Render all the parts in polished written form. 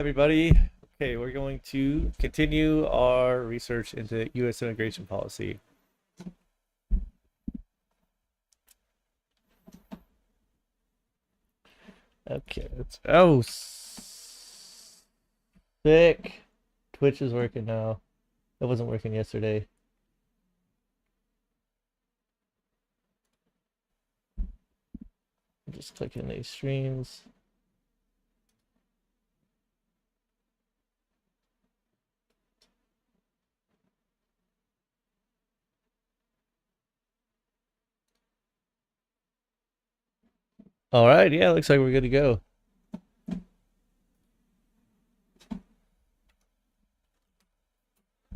Everybody. Okay, we're going to continue our research into U.S. immigration policy. Okay, sick. Twitch is working now. It wasn't working yesterday. I'm just clicking these streams. All right, yeah, looks like we're good to go.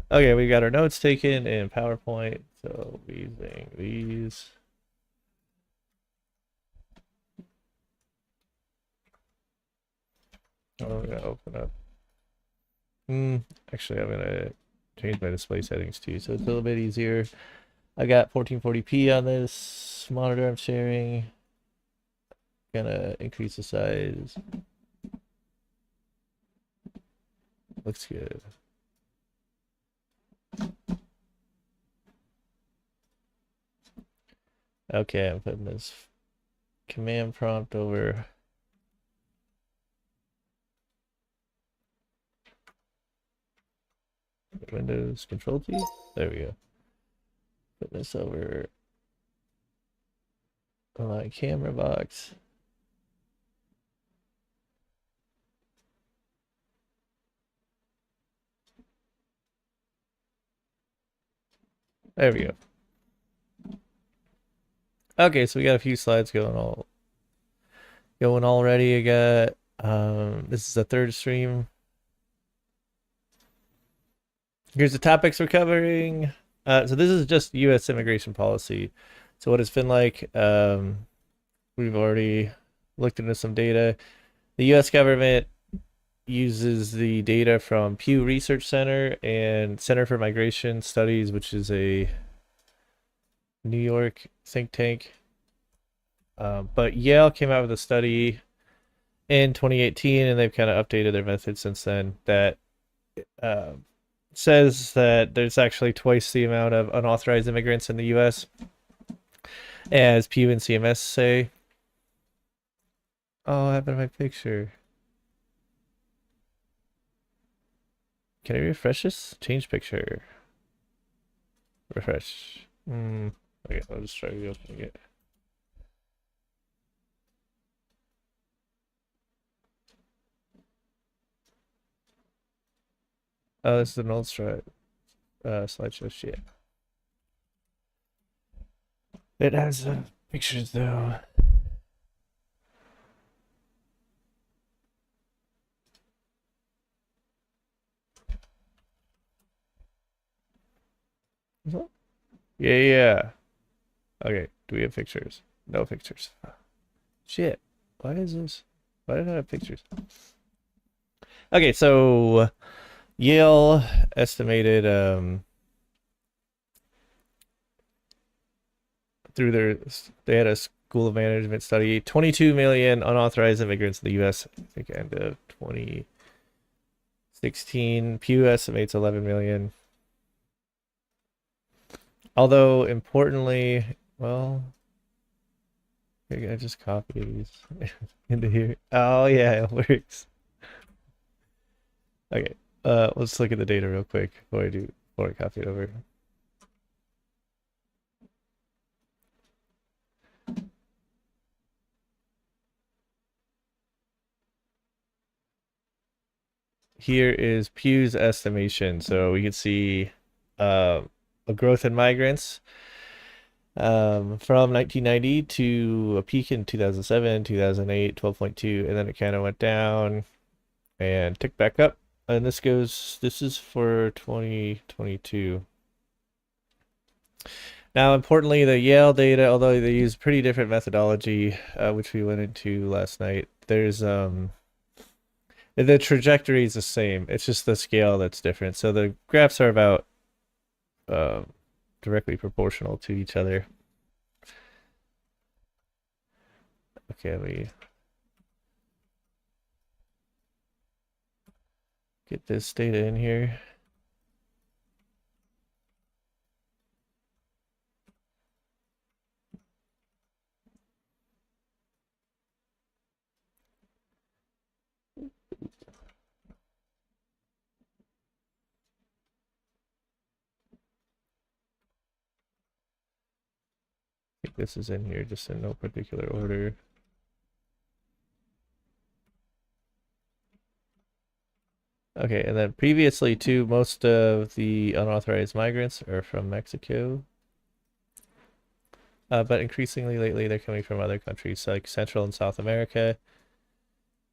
Okay, we got our notes taken in PowerPoint, so we're using these. Oh, we're gonna open up. Actually, I'm gonna change my display settings too, so it's a little bit easier. I got 1440p on this monitor I'm sharing. Gonna increase the size. Looks good. Okay, I'm putting this command prompt over. Windows Control T. There we go. Put this over my camera box. There we go. Okay, so we got a few slides going already. I got this is the third stream. Here's the topics we're covering. So this is just U.S. immigration policy. So what it's been like. We've already looked into some data. The U.S. government uses the data from Pew Research Center and Center for Migration Studies, which is a New York think tank. But Yale came out with a study in 2018, and they've kind of updated their method since then that says that there's actually twice the amount of unauthorized immigrants in the U.S. as Pew and CMS say. Oh, what happened to my picture? Can I refresh this? Change picture. Refresh. Okay, I'll just try reopening it. Oh, this is an old slideshow shit. It has pictures though. Yeah. Okay, do we have pictures? No pictures. Shit. Why is this? Why did I have pictures? Okay, so Yale estimated they had a school of management study 22 million unauthorized immigrants in the US, I think end of 2016. Pew estimates 11 million. Although importantly, well, I just copy these into here. Oh yeah, it works. Okay, let's look at the data real quick before I copy it over. Here is Pew's estimation. So we can see a growth in migrants from 1990 to a peak in 2007, 2008, 12.2, and then it kind of went down and ticked back up. And this is for 2022. Now, importantly, the Yale data, although they use pretty different methodology, which we went into last night, there's the trajectory is the same. It's just the scale that's different. So the graphs are about directly proportional to each other. Okay, get this data in here. I think this is in here just in no particular order. Okay, and then previously too, most of the unauthorized migrants are from Mexico. But increasingly lately they're coming from other countries like Central and South America.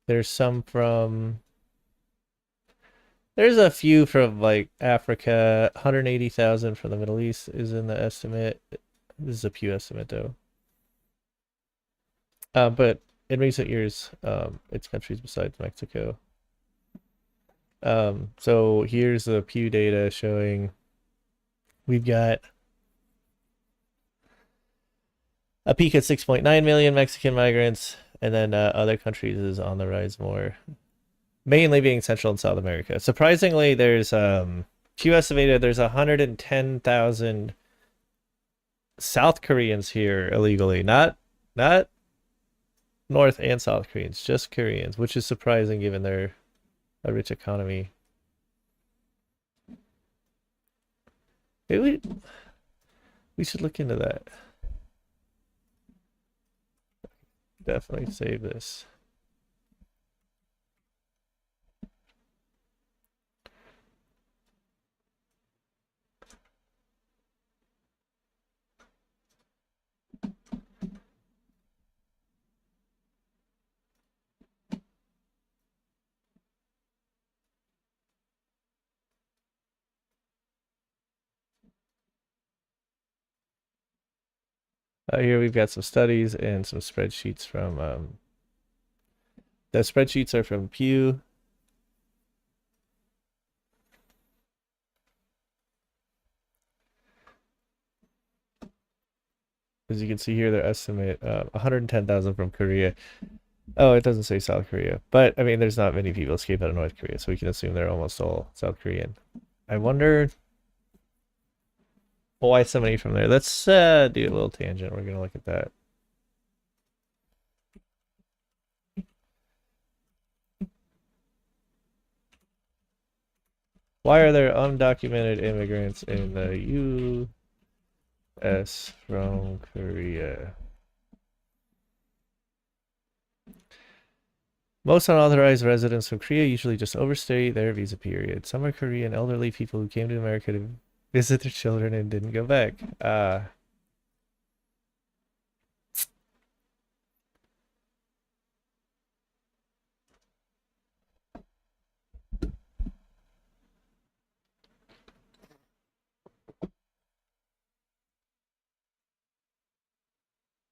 There's some from There's a few from like Africa. 180,000 from the Middle East is in the estimate. This is a Pew estimate though. But in recent years, it's countries besides Mexico. So here's the Pew data showing we've got a peak at 6.9 million Mexican migrants, and then other countries is on the rise more, mainly being Central and South America. Surprisingly, there's Pew estimated there's 110,000 South Koreans here illegally, not North and South Koreans, just Koreans, which is surprising given their a rich economy. Maybe we should look into that. Definitely save this. Here we've got some studies and some spreadsheets from the spreadsheets are from Pew. As you can see here, their estimate 110,000 from Korea. Oh, it doesn't say South Korea, but I mean, there's not many people escape out of North Korea, so we can assume they're almost all South Korean. I wonder why so many from there. Let's do a little tangent. We're gonna look at that. Why are there undocumented immigrants in the U.S. from Korea? Most unauthorized residents from Korea usually just overstay their visa period. Some are Korean elderly people who came to America to visit their children and didn't go back.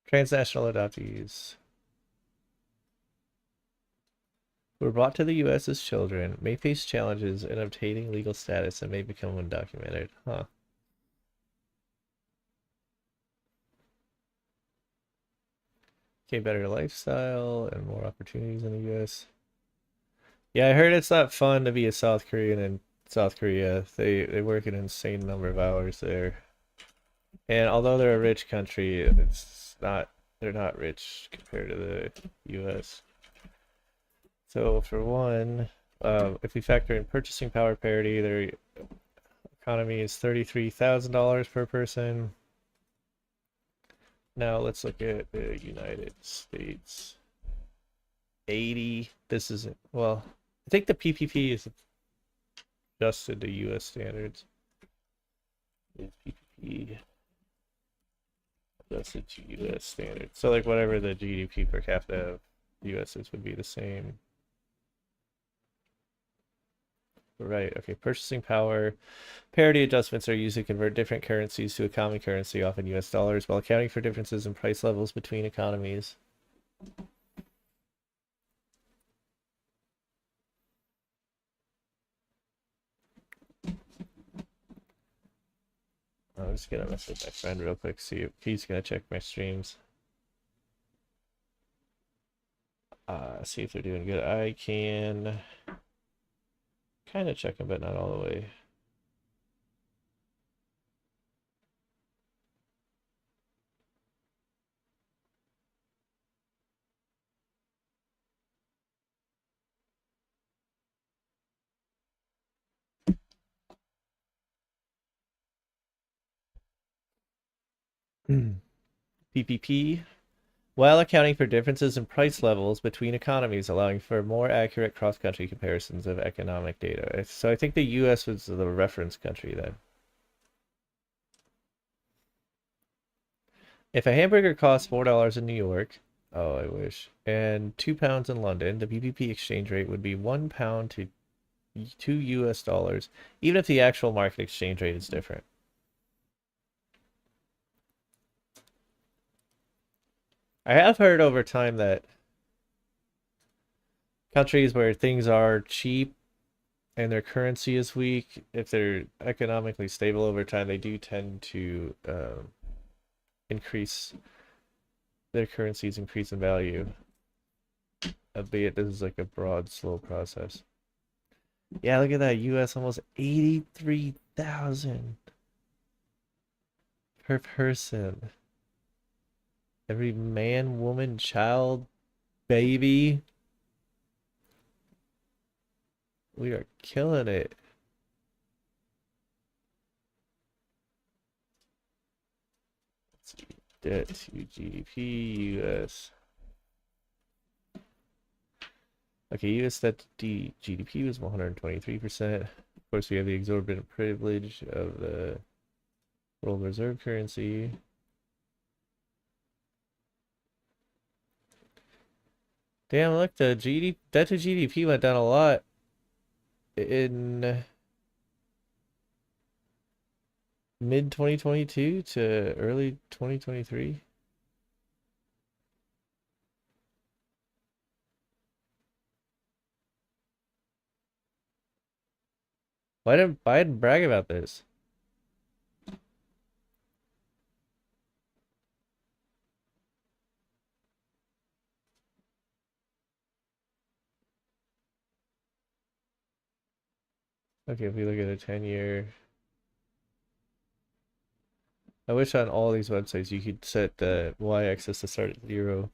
Transnational adoptees who were brought to the U.S. as children may face challenges in obtaining legal status and may become undocumented. Huh. Okay, better lifestyle and more opportunities in the U.S. Yeah, I heard it's not fun to be a South Korean in South Korea. They work an insane number of hours there. And although they're a rich country, they're not rich compared to the US. So for one, if we factor in purchasing power parity, their economy is $33,000 per person. Now let's look at the United States. 80. This isn't, well, I think the PPP is adjusted to US standards. PPP adjusted to US standards. So like whatever the GDP per capita of the US is would be the same. Right, okay, purchasing power. Parity adjustments are used to convert different currencies to a common currency, often US dollars, while accounting for differences in price levels between economies. I'm just gonna message my friend real quick, see if he's gonna check my streams. See if they're doing good. I can Kind of checking, but not all the way. PPP, while accounting for differences in price levels between economies, allowing for more accurate cross-country comparisons of economic data. So I think the U.S. was the reference country then. If a hamburger costs $4 in New York, oh, I wish, and £2 in London, the PPP exchange rate would be £1 to $2, even if the actual market exchange rate is different. I have heard over time that countries where things are cheap and their currency is weak, if they're economically stable over time, they do tend to increase their currencies, increase in value. Albeit this is like a broad, slow process. Yeah, look at that. US almost 83,000 per person. Every man, woman, child, baby. We are killing it. Debt to GDP, US. Okay, US debt to GDP was 123%. Of course, we have the exorbitant privilege of the world reserve currency. Damn, look, the debt to GDP went down a lot in mid 2022 to early 2023. Why didn't Biden brag about this? Okay, if we look at a 10-year, I wish on all these websites you could set the y-axis to start at 0.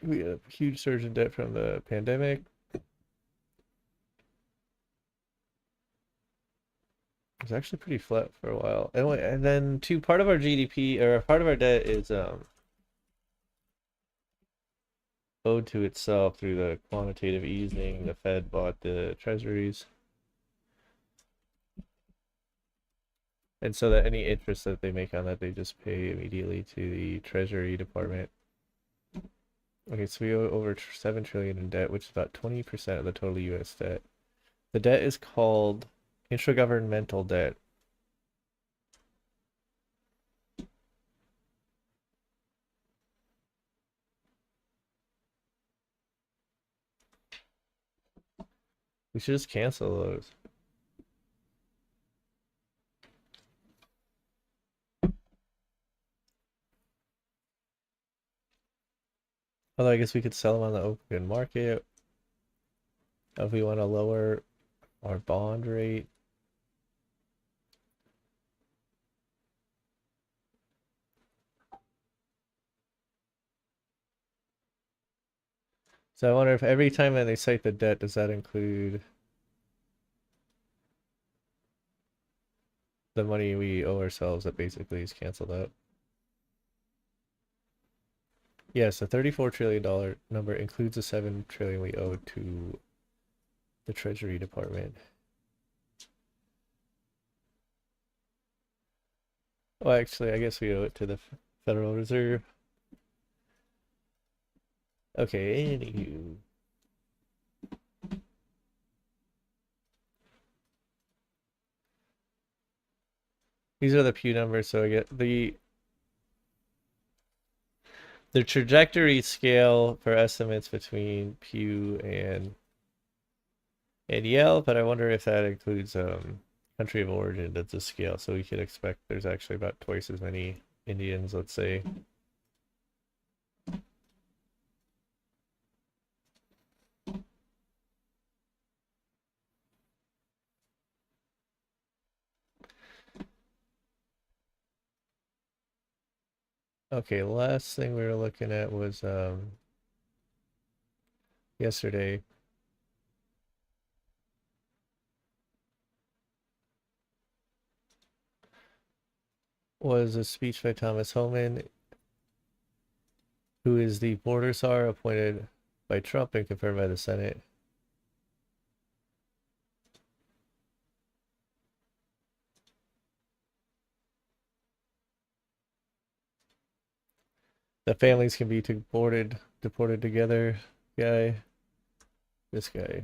We had a huge surge in debt from the pandemic. It's actually pretty flat for a while. And then part of our GDP or part of our debt is owed to itself through the quantitative easing. The Fed bought the treasuries. And so that any interest that they make on that, they just pay immediately to the Treasury Department. Okay, so we owe over 7 trillion in debt, which is about 20% of the total US debt. The debt is called intragovernmental debt. We should just cancel those. Although I guess we could sell them on the open market if we want to lower our bond rate. So I wonder if every time that they cite the debt, does that include the money we owe ourselves that basically is canceled out? Yes, the $34 trillion number includes the 7 trillion we owe to the Treasury Department. Well, actually, I guess we owe it to the Federal Reserve. Okay, anywho. These are the Pew numbers, so I get the trajectory scale for estimates between Pew and Yale, but I wonder if that includes country of origin at the scale. So we could expect there's actually about twice as many Indians, let's say. Okay, last thing we were looking at was yesterday was a speech by Thomas Homan, who is the border czar appointed by Trump and confirmed by the Senate. The families can be deported together. Guy, this guy.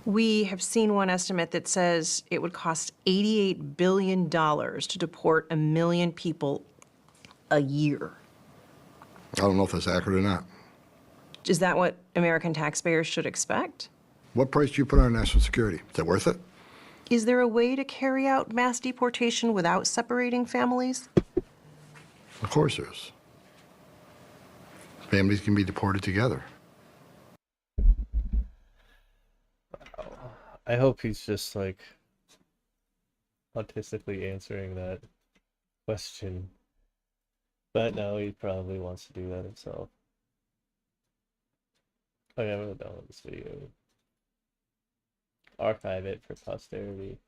We have seen one estimate that says it would cost $88 billion to deport 1 million people a year. I don't know if that's accurate or not. Is that what American taxpayers should expect? What price do you put on national security? Is that worth it? Is there a way to carry out mass deportation without separating families? Of course there is. Families can be deported together. I hope he's just like autistically answering that question. But no, he probably wants to do that himself. Okay, I'm gonna download this video. Archive it for posterity.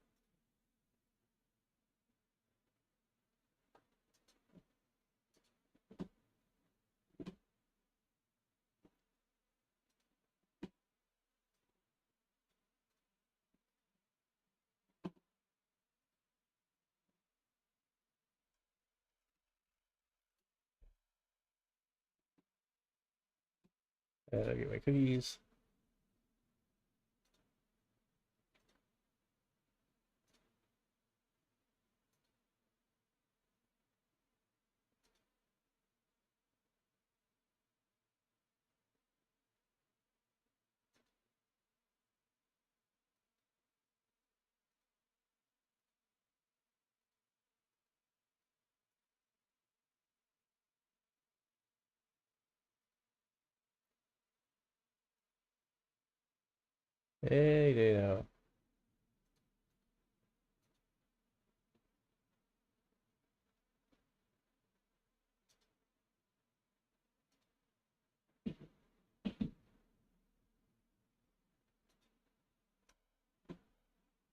Get my cookies. Hey, Dano.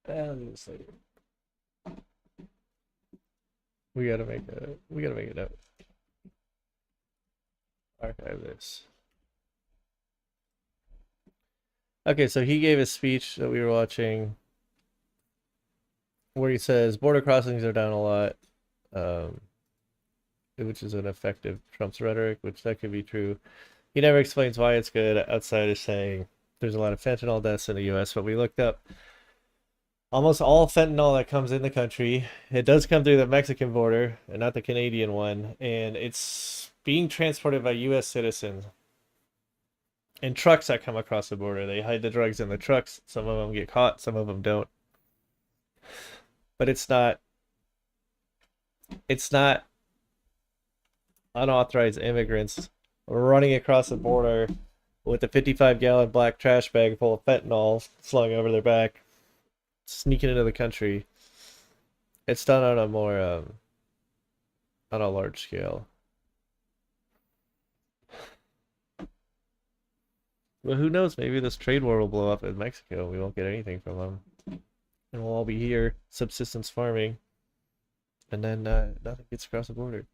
And we gotta make a note. Archive this. Okay, so he gave a speech that we were watching where he says border crossings are down a lot, which is an effective Trump's rhetoric, which that could be true. He never explains why it's good outside of saying there's a lot of fentanyl deaths in the US, but we looked up almost all fentanyl that comes in the country. It does come through the Mexican border and not the Canadian one, and it's being transported by US citizens in trucks that come across the border. They hide the drugs in the trucks. Some of them get caught, some of them don't. But it's not unauthorized immigrants running across the border with a 55-gallon black trash bag full of fentanyl slung over their back, sneaking into the country. It's done on a more on a large scale. But who knows? Maybe this trade war will blow up in Mexico. We won't get anything from them, and we'll all be here subsistence farming, and then nothing gets across the border.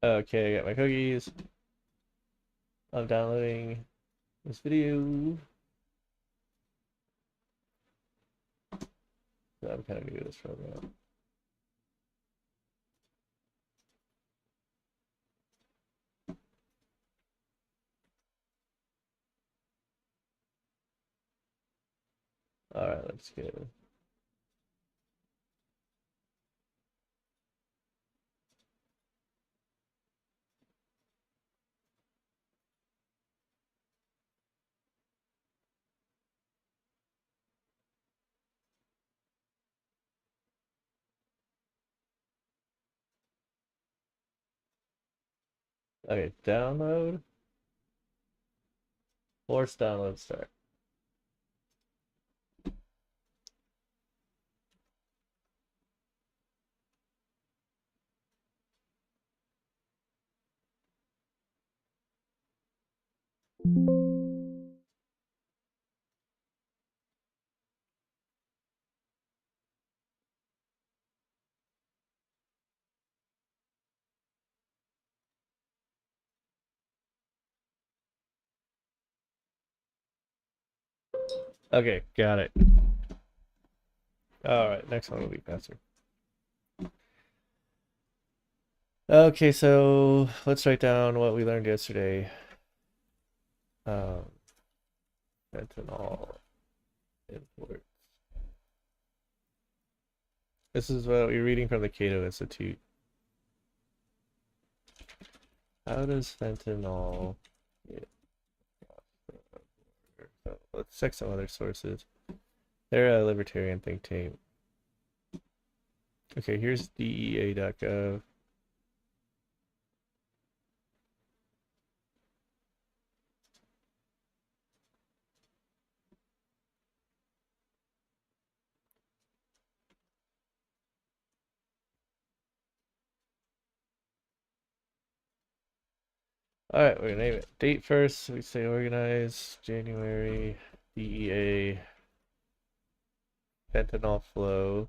Okay, I got my cookies. I'm downloading this video. I'm kind of new to this program. All right, let's go. Okay, download. Force download start. Okay, got it. All right, next one will be faster. Okay, so let's write down what we learned yesterday. Um, fentanyl import. This is what we're reading from the Cato Institute. How does fentanyl get so let's check some other sources. They're a libertarian think tank. Okay, here's DEA.gov. All right, we're gonna name it. Date first, we say organized, January, DEA, fentanyl flow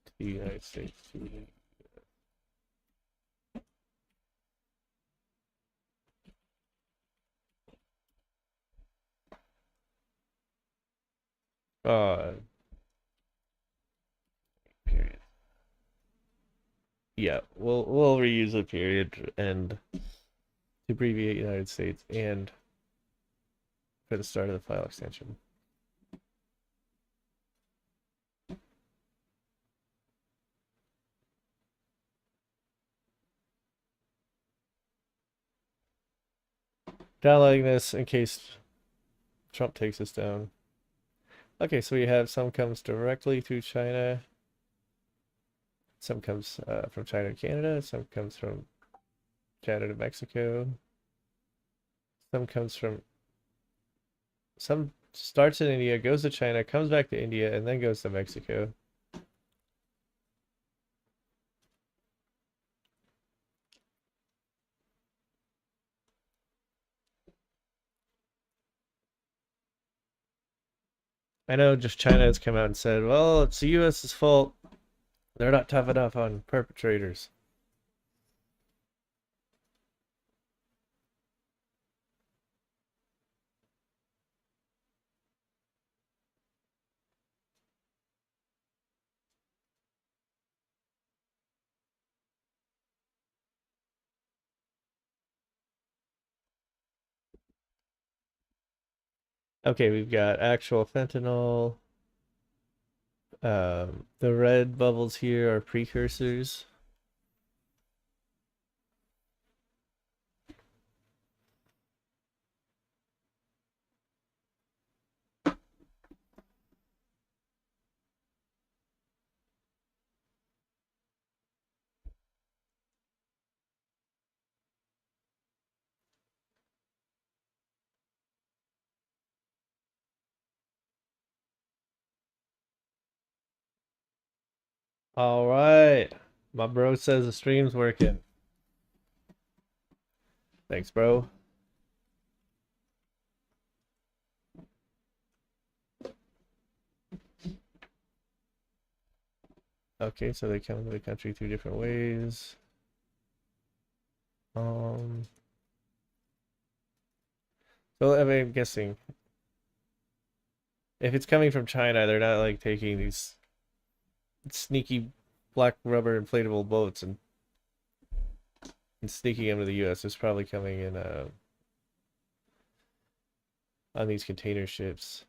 to the United States. Uh, period. Yeah, we'll reuse a period and to abbreviate United States and for the start of the file extension. Downloading this in case Trump takes us down. Okay, so we have some comes directly through China, some comes from China to Canada, some comes from China to Mexico, some starts in India, goes to China, comes back to India, and then goes to Mexico. I know just China has come out and said, well, it's the US's fault. They're not tough enough on perpetrators. Okay, we've got actual fentanyl. The red bubbles here are precursors. All right. My bro says the stream's working. Thanks, bro. Okay, so they come into the country through different ways. Um, so I mean, I'm guessing if it's coming from China, they're not like taking these sneaky black rubber inflatable boats and sneaking them to the U.S. It's probably coming in on these container ships.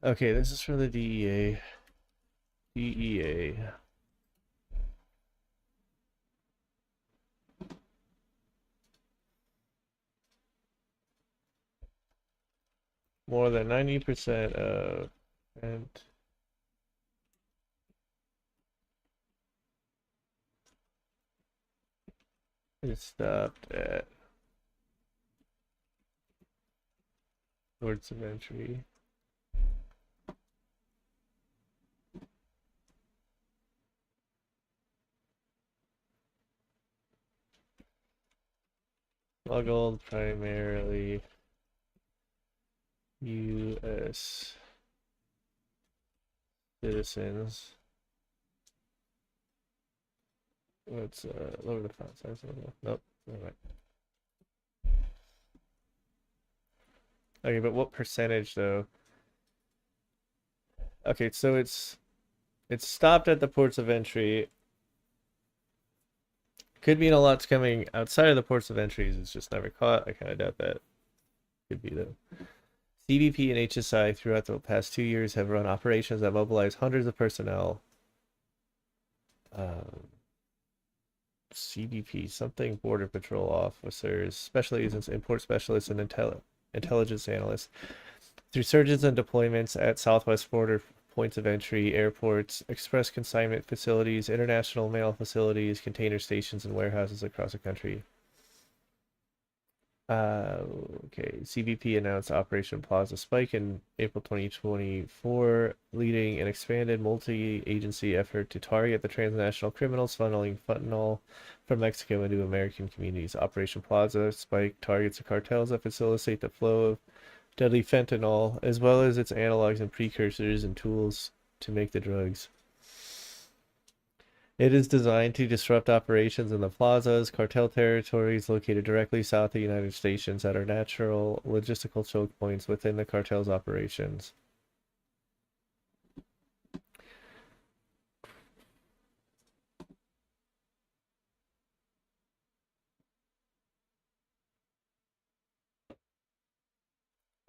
Okay, this is from the DEA. DEA. More than 90% of and is stopped at ports of entry. Smuggled primarily U.S. citizens. Let's lower the font size a little. Nope, never mind. Okay, but what percentage though? Okay, so it's stopped at the ports of entry. Could mean a lot's coming outside of the ports of entries. It's just never caught. I kind of doubt that. Could be though. CBP and HSI throughout the past 2 years have run operations that mobilize hundreds of personnel. CBP, something Border Patrol officers, special agents, import specialists, and intelligence analysts. Through surges and deployments at southwest border points of entry, airports, express consignment facilities, international mail facilities, container stations, and warehouses across the country. Okay. CBP announced Operation Plaza Spike in April 2024, leading an expanded multi-agency effort to target the transnational criminals funneling fentanyl from Mexico into American communities. Operation Plaza Spike targets the cartels that facilitate the flow of deadly fentanyl, as well as its analogs and precursors and tools to make the drugs. It is designed to disrupt operations in the plazas, cartel territories located directly south of the United States that are natural logistical choke points within the cartel's operations.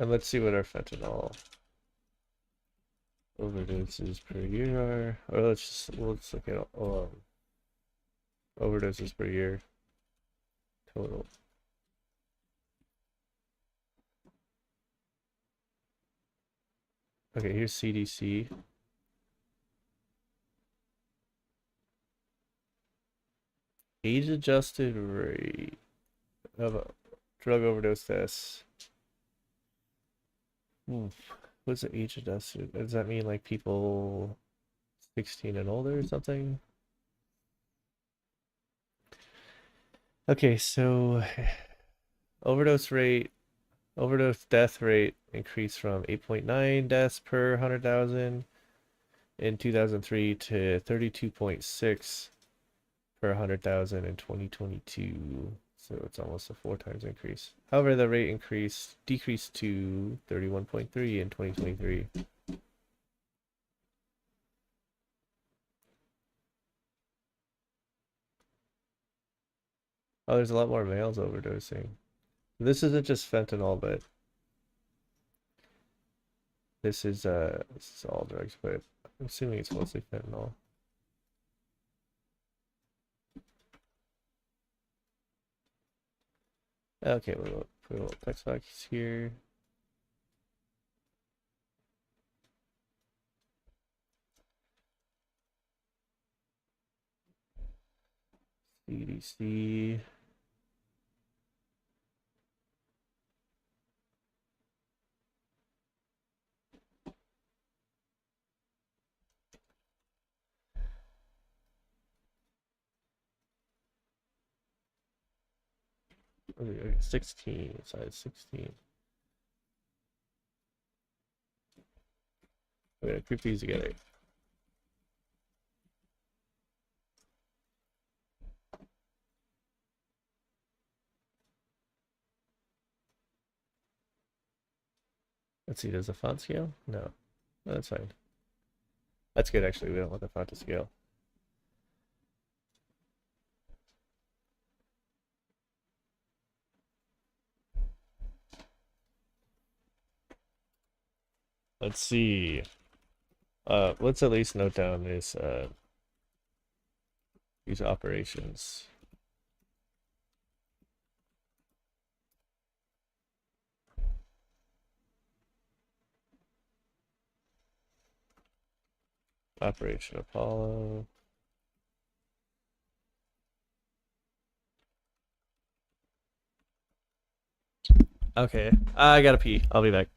And let's see what our fentanyl overdoses per year are. Or let's look at overdoses per year total. Okay, here's CDC. Age-adjusted rate of a drug overdose deaths. What's the age adjusted? Does that mean like people 16 and older or something? Okay, so overdose death rate increased from 8.9 deaths per 100,000 in 2003 to 32.6 per 100,000 in 2022. So it's almost a 4 times increase. However, the rate decreased to 31.3 in 2023. Oh, there's a lot more males overdosing. This isn't just fentanyl, but this is all drugs, but I'm assuming it's mostly fentanyl. Okay, we'll put a little text box here. CDC. Okay, 16, size 16. I'm gonna group these together. Let's see, does the font scale? No. No, that's fine. That's good, actually. We don't want the font to scale. Let's see. Let's at least note down this these operations. Operation Apollo. Okay, I gotta pee. I'll be back.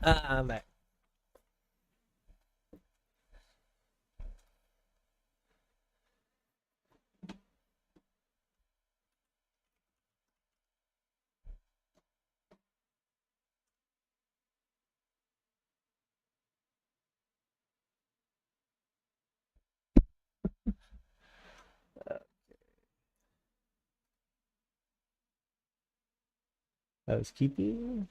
I'm back. Housekeeping.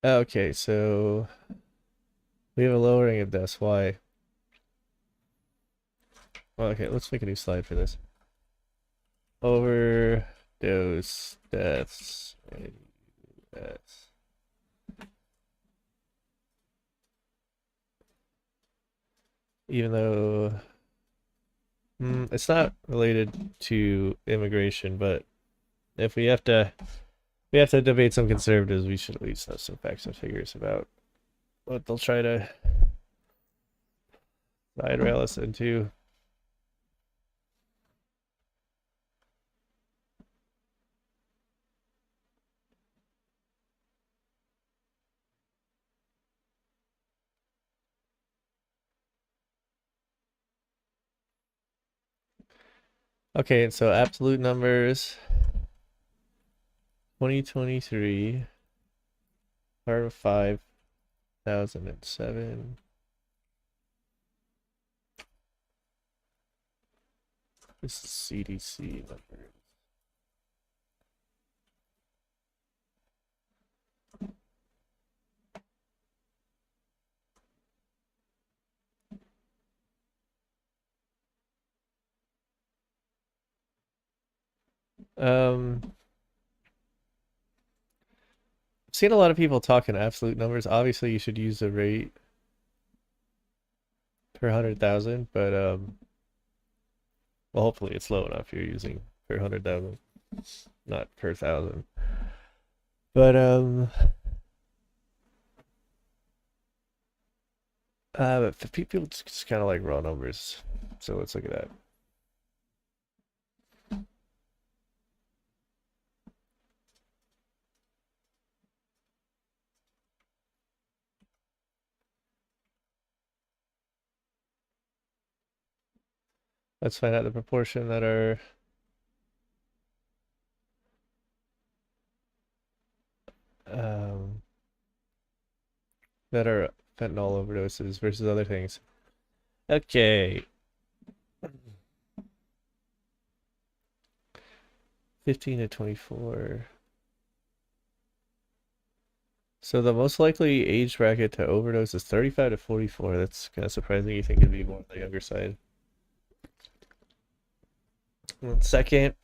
Okay, so we have a lowering of deaths. Why? Well, okay, let's make a new slide for this. Overdose deaths. Yes. Even though it's not related to immigration, but if we have to debate some conservatives, we should at least have some facts and figures about what they'll try to side rail us into. Okay, and so absolute numbers 2023 part of 5,007. This is CDC numbers. I've seen a lot of people talk in absolute numbers. Obviously, you should use the rate per 100,000, but well, hopefully it's low enough you're using per 100,000, not per thousand. But but people just kind of like raw numbers. So let's look at that. Let's find out the proportion um, that are fentanyl overdoses versus other things. Okay. 15 to 24. So the most likely age bracket to overdose is 35 to 44. That's kind of surprising. You think it'd be more on the younger side. And second,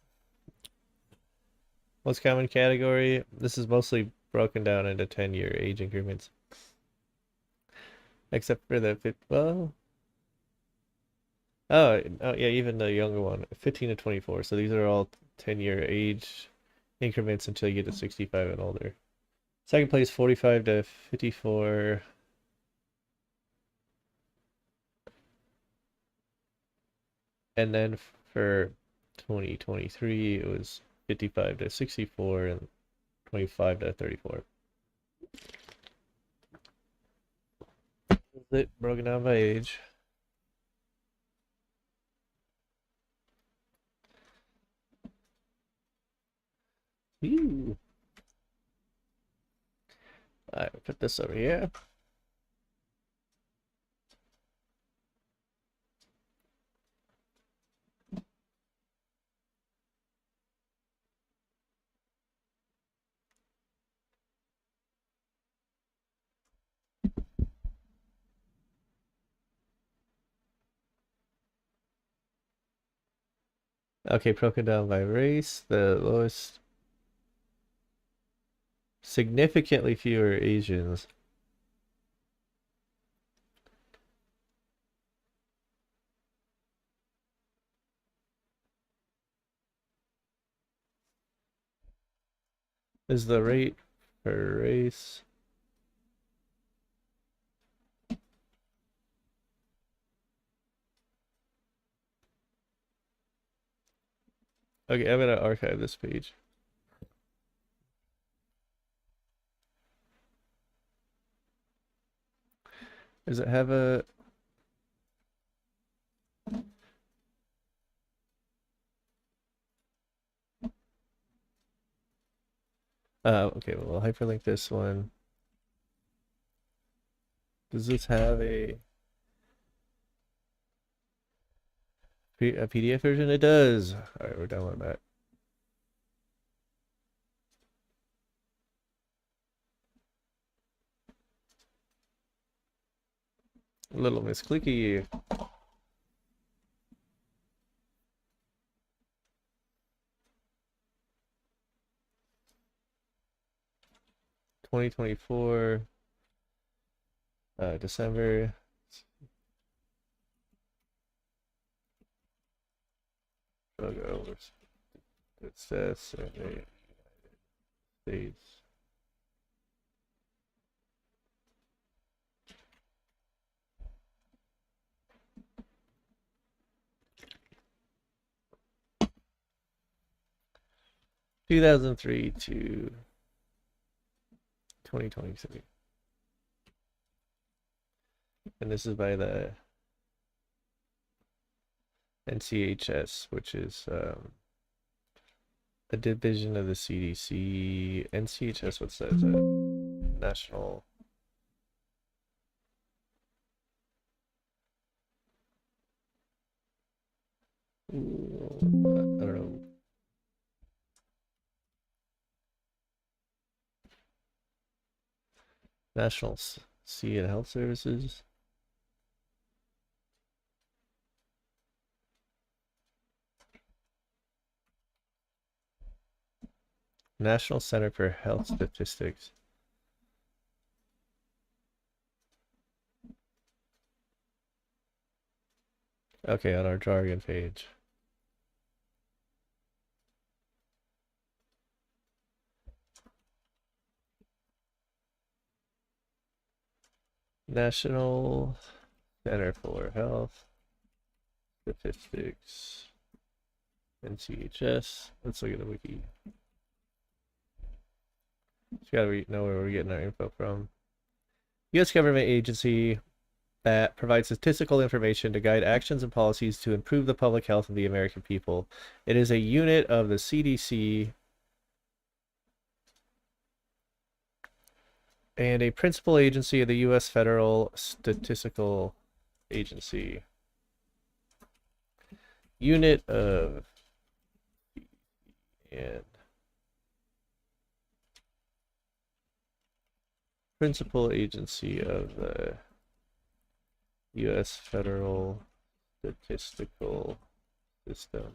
most common category. This is mostly broken down into 10-year age increments. Except for the well, oh yeah, even the younger one, 15 to 24. So these are all 10-year age increments until you get to 65 and older. Second place, 45 to 54. And then for 2023, it was 55 to 64 and 25 to 34. Is it broken down by age? Ooh. I put this over here. Okay, broken down by race. The lowest, significantly fewer Asians. Is the rate per race. Okay, I'm gonna archive this page. Does it have a... okay, well, I'll hyperlink this one. Does this have a PDF version? It does. All right, we're downloading that. Little Miss Clicky. 2024, December. Drug overs. It says survey States. (2003) to 2023, and this is by the NCHS, which is a division of the CDC. NCHS, what says it? National. Ooh, I don't know. National Sea and Health Services. National Center for Health Statistics. Okay, on our jargon page. National Center for Health Statistics. NCHS. Let's look at the wiki. Just gotta know where we're getting our info from. U.S. government agency that provides statistical information to guide actions and policies to improve the public health of the American people. It is a unit of the CDC and a principal agency of the U.S. Federal Statistical Agency. Unit of and principal agency of the U.S. Federal Statistical System.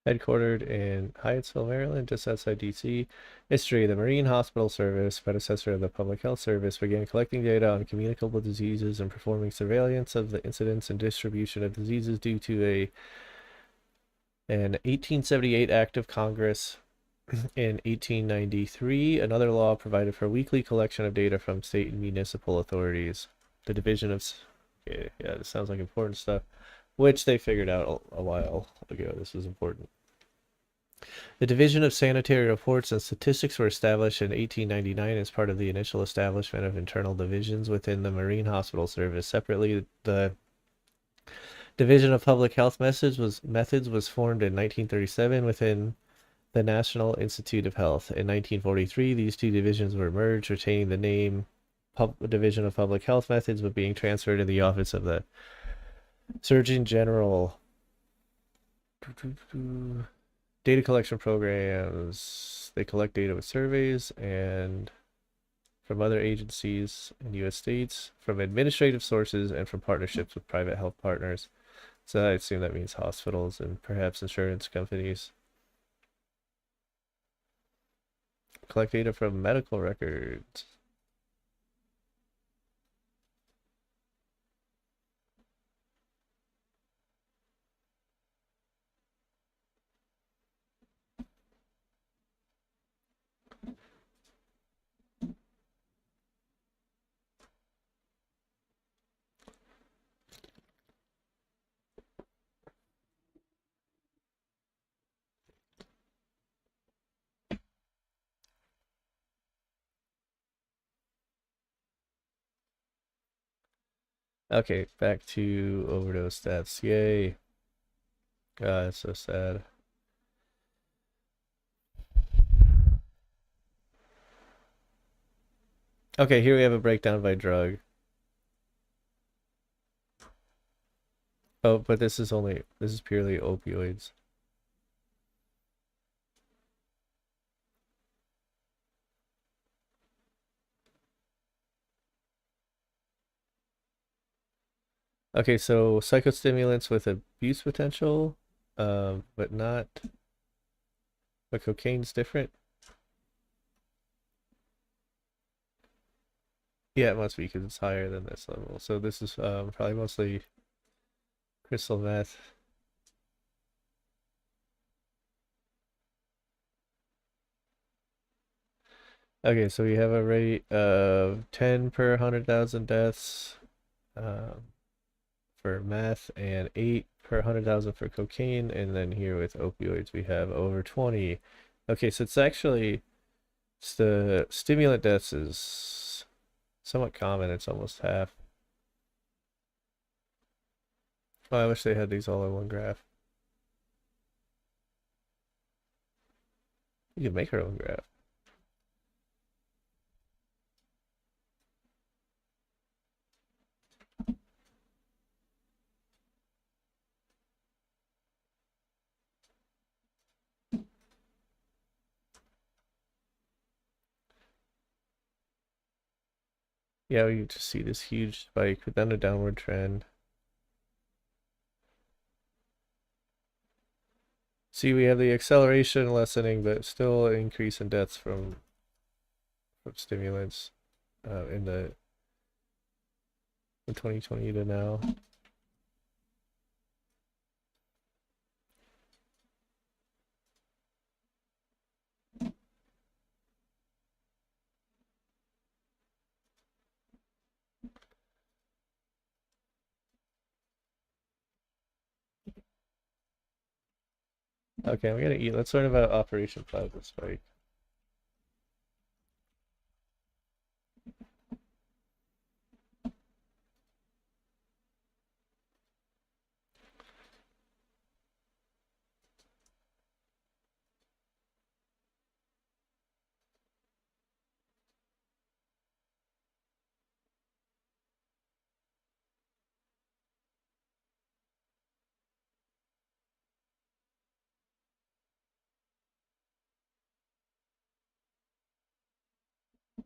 Headquartered in Hyattsville, Maryland, just outside D.C. History: the Marine Hospital Service, predecessor of the Public Health Service, began collecting data on communicable diseases and performing surveillance of the incidence and distribution of diseases due to an 1878 Act of Congress. In 1893, another law provided for weekly collection of data from state and municipal authorities. The division of... Okay, yeah, this sounds like important stuff, which they figured out a while ago. This was important. The Division of Sanitary Reports and Statistics were established in 1899 as part of the initial establishment of internal divisions within the Marine Hospital Service. Separately, the Division of Public Health Methods was formed in 1937 within the National Institute of Health. In 1943, these two divisions were merged, retaining the name Division of Public Health Methods, but being transferred to the office of the Surgeon General. Data collection programs. They collect data with surveys and from other agencies in U.S. states, from administrative sources, and from partnerships with private health partners. So I assume that means hospitals and perhaps insurance companies. Collect data from medical records. Okay, back to overdose deaths. Yay. God, it's so sad. Okay, here we have a breakdown by drug. Oh, but this is purely opioids. Okay, so psychostimulants with abuse potential, but not. But cocaine's different. Yeah, it must be because it's higher than this level. So this is probably mostly crystal meth. Okay, so we have a rate of 10 per 100,000 deaths for meth and 8 per 100,000 for cocaine. And then here with opioids, we have over 20. Okay, so it's the stimulant deaths is somewhat common. It's almost half. Oh, I wish they had these all in one graph. You could make our own graph. Yeah, we just see this huge spike, but then a downward trend. See, we have the acceleration lessening, but still an increase in deaths from stimulants in the 2020 to now. Okay, I'm gonna eat. Let's learn about Operation Plasma Spike.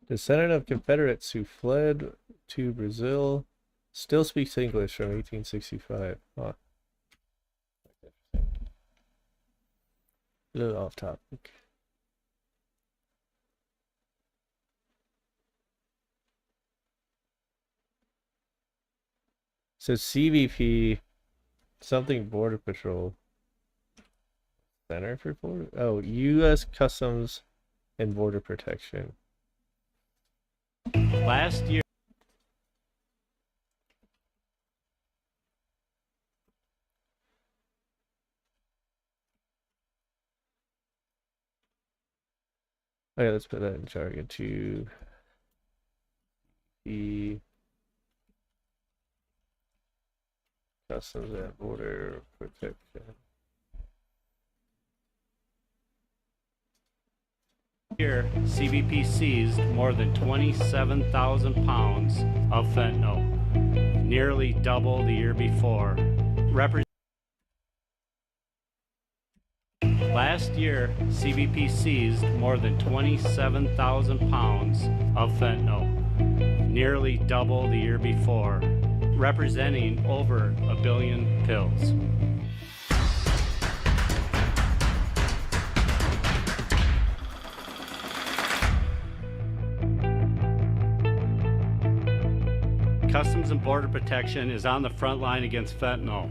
Descendant of Confederates who fled to Brazil still speaks English from 1865. Huh. A little off topic. So CBP, something Border Patrol. Center for Border? Oh, U.S. Customs and Border Protection. Last year. Okay, let's put that in jargon too. The Customs and Border Protection. Here, CBP seized more than 27,000 pounds of fentanyl, nearly double the year before. Last year, CBP seized more than 27,000 pounds of fentanyl, nearly double the year before, representing over 1 billion pills. Customs and Border Protection is on the front line against fentanyl.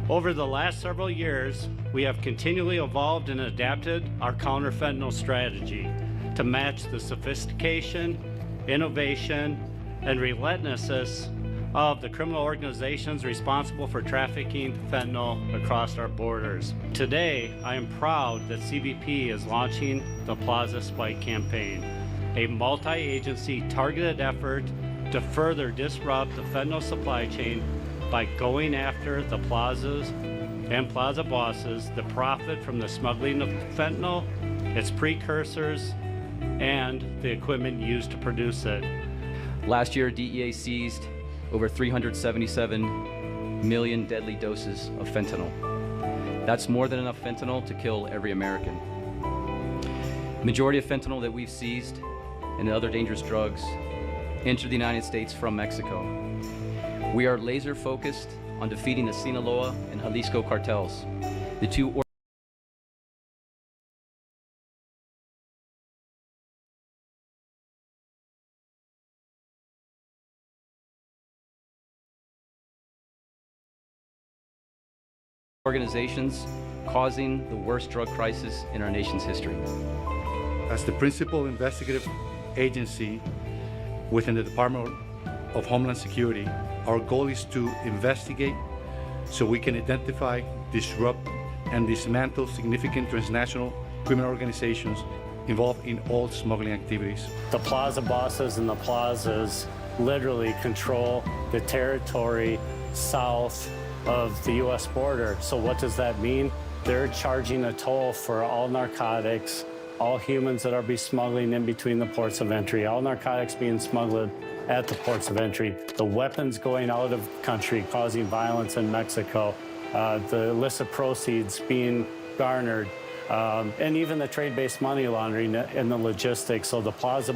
Over the last several years, we have continually evolved and adapted our counter-fentanyl strategy to match the sophistication, innovation, and relentlessness of the criminal organizations responsible for trafficking fentanyl across our borders. Today, I am proud that CBP is launching the Plaza Spike campaign, a multi-agency targeted effort to further disrupt the fentanyl supply chain by going after the plazas and plaza bosses the profit from the smuggling of fentanyl, its precursors, and the equipment used to produce it. Last year, DEA seized over 377 million deadly doses of fentanyl. That's more than enough fentanyl to kill every American. Majority of fentanyl that we've seized and other dangerous drugs enter the United States from Mexico. We are laser focused on defeating the Sinaloa and Jalisco cartels, the two organizations causing the worst drug crisis in our nation's history. As the principal investigative agency within the Department of Homeland Security, our goal is to investigate so we can identify, disrupt, and dismantle significant transnational criminal organizations involved in all smuggling activities. The plaza bosses and the plazas literally control the territory south of the U.S. border. So what does that mean? They're charging a toll for all narcotics, all humans that are be smuggling in between the ports of entry, all narcotics being smuggled at the ports of entry, the weapons going out of country causing violence in Mexico, the illicit proceeds being garnered, and even the trade-based money laundering and the logistics. So the plaza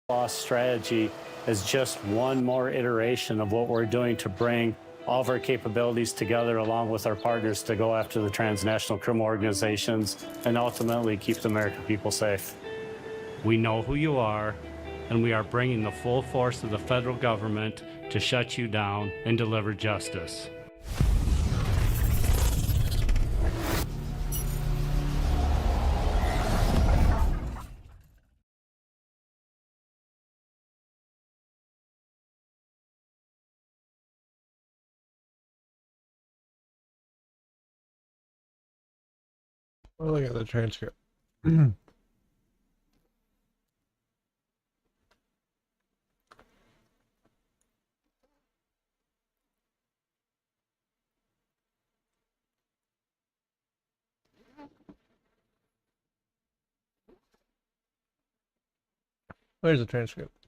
boss strategy is just one more iteration of what we're doing to bring all of our capabilities together along with our partners to go after the transnational criminal organizations and ultimately keep the American people safe. We know who you are, and we are bringing the full force of the federal government to shut you down and deliver justice. Oh, look at the transcript. Where's the transcript?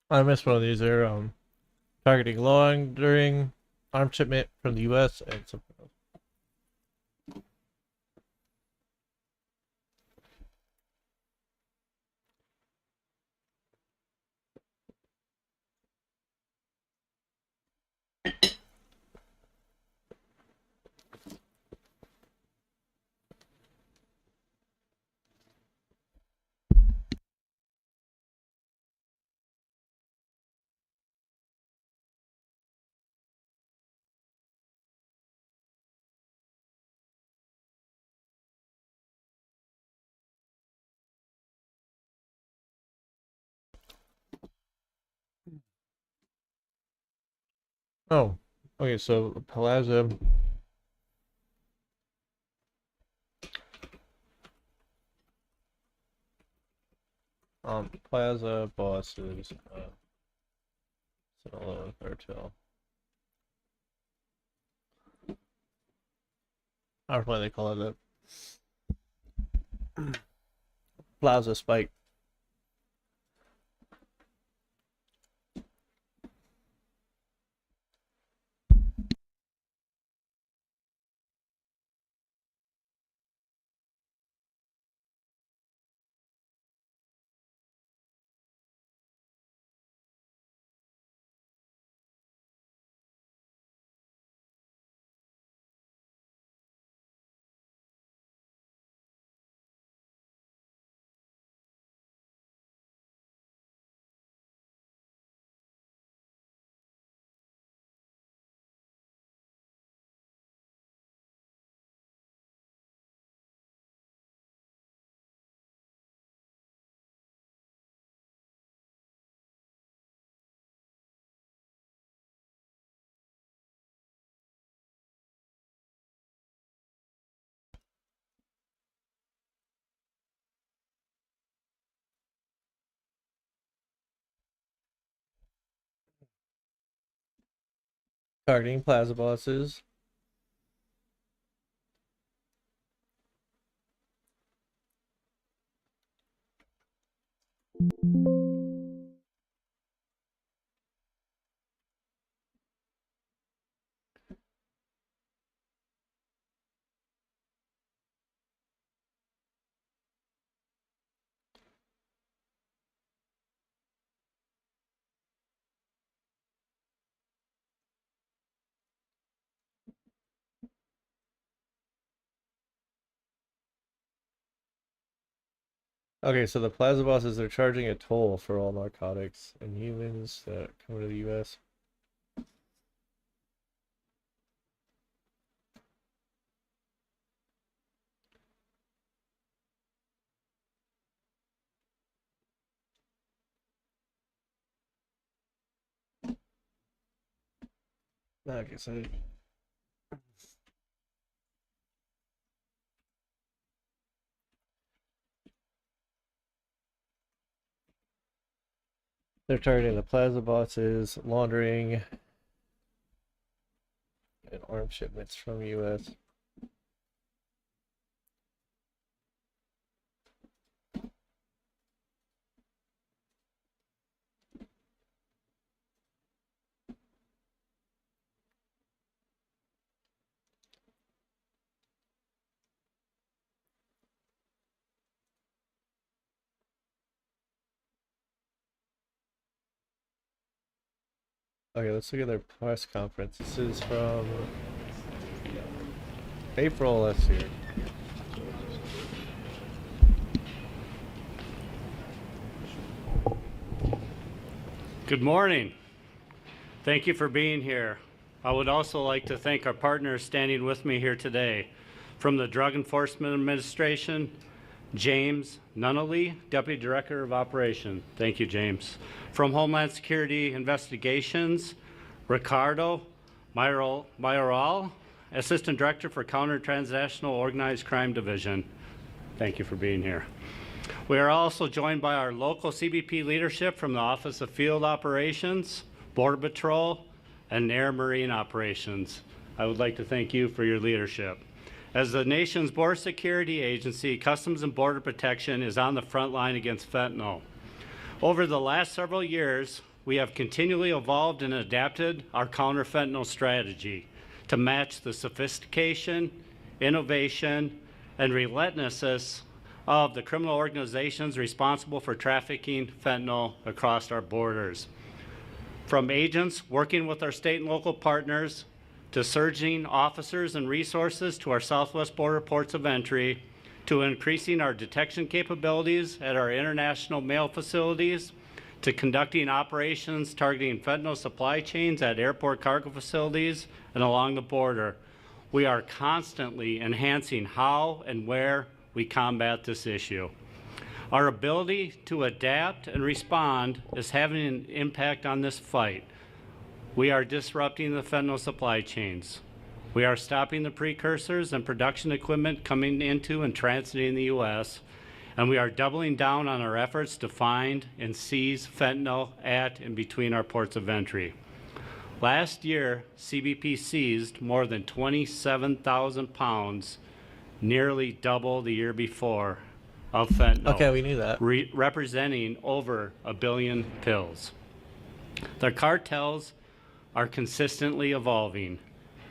I missed one of these. They're targeting laundering, arms shipment from the U.S. and something else. Oh, okay. So Plaza. Plaza bosses. Sinaloa cartel. I don't know why they call it that. Plaza Spike. Targeting plaza bosses. Okay, so the plaza bosses are charging a toll for all narcotics and humans that come to the U.S. Okay, so they're targeting the plaza bosses, laundering, and arms shipments from U.S. Okay, let's look at their press conference. This is from April last year. Good morning. Thank you for being here. I would also like to thank our partners standing with me here today. From the Drug Enforcement Administration, James Nunnally, Deputy Director of Operations. Thank you, James. From Homeland Security Investigations, Ricardo Mayoral, Assistant Director for Counter-Transnational Organized Crime Division. Thank you for being here. We are also joined by our local CBP leadership from the Office of Field Operations, Border Patrol, and Air Marine Operations. I would like to thank you for your leadership. As the nation's border security agency, Customs and Border Protection is on the front line against fentanyl. Over the last several years, we have continually evolved and adapted our counter-fentanyl strategy to match the sophistication, innovation, and relentlessness of the criminal organizations responsible for trafficking fentanyl across our borders. From agents working with our state and local partners, to surging officers and resources to our southwest border ports of entry, to increasing our detection capabilities at our international mail facilities, to conducting operations targeting fentanyl supply chains at airport cargo facilities and along the border. We are constantly enhancing how and where we combat this issue. Our ability to adapt and respond is having an impact on this fight. We are disrupting the fentanyl supply chains. We are stopping the precursors and production equipment coming into and transiting the U.S., and we are doubling down on our efforts to find and seize fentanyl at and between our ports of entry. Last year, CBP seized more than 27,000 pounds, nearly double the year before, of fentanyl. Okay, we knew that. Representing over 1 billion pills. The cartels are consistently evolving.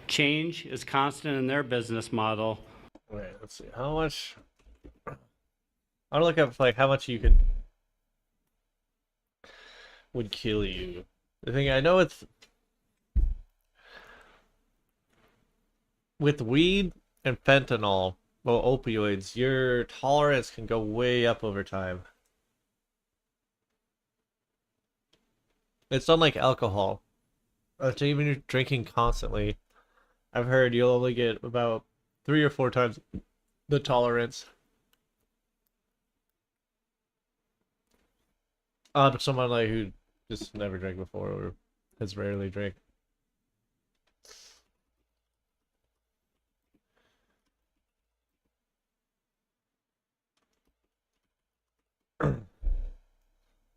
Change is constant in their business model. Wait, let's see. How much? I want to look up like how much you could would kill you. The thing I know it's with weed and fentanyl, well, opioids, your tolerance can go way up over time. It's unlike alcohol. So even if you're drinking constantly, I've heard you'll only get about 3 or 4 times the tolerance. Someone like who just never drank before or has rarely drank.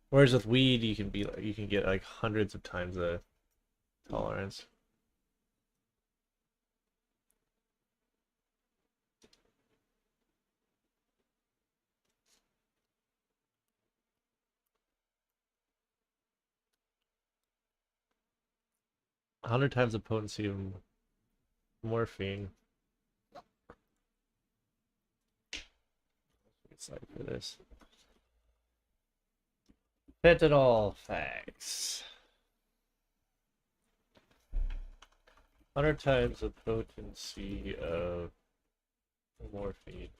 Whereas with weed, you can get like hundreds of times the tolerance. 100 times the potency of morphine. Excited for this. Fentanyl facts. 100 times the potency of morphine.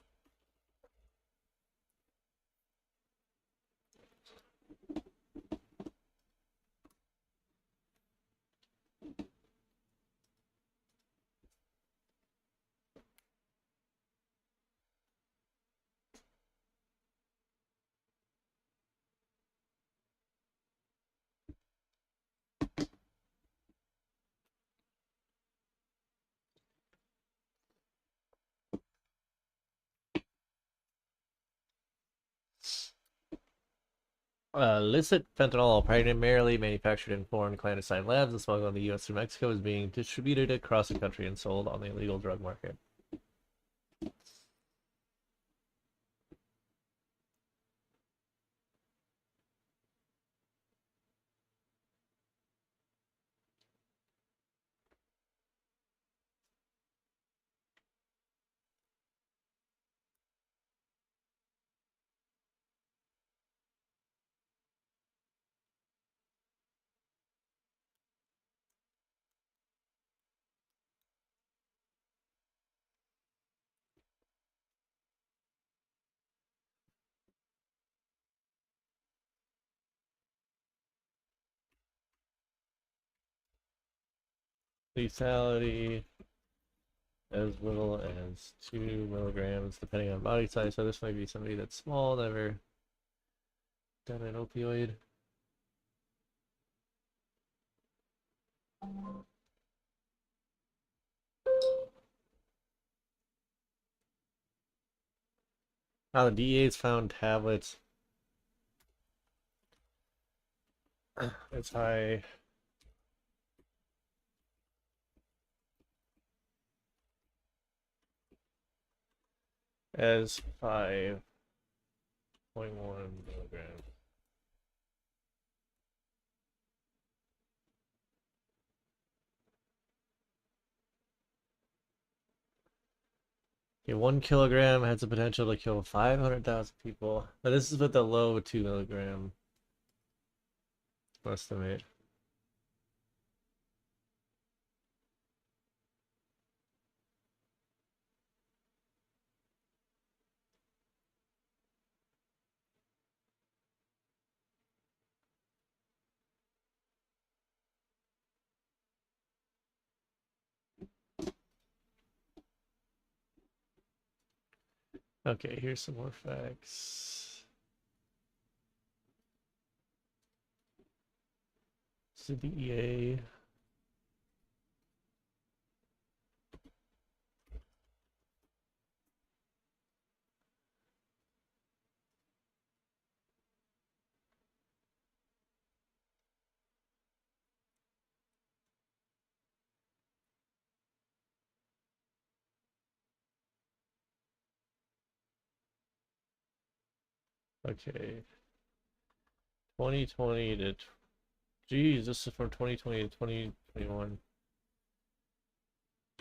Illicit fentanyl, primarily manufactured in foreign clandestine labs and smuggled in the U.S. through Mexico, is being distributed across the country and sold on the illegal drug market. Lethality as little as 2 milligrams, depending on body size. So this might be somebody that's small, never done an opioid. Now the DA's found tablets as high as 5.1 milligrams. Okay, 1 kilogram has the potential to kill 500,000 people. Now this is with the low 2 milligram estimate. Okay, here's some more facts. So the DEA. Okay. 2020 to geez, this is from 2020 to 2021.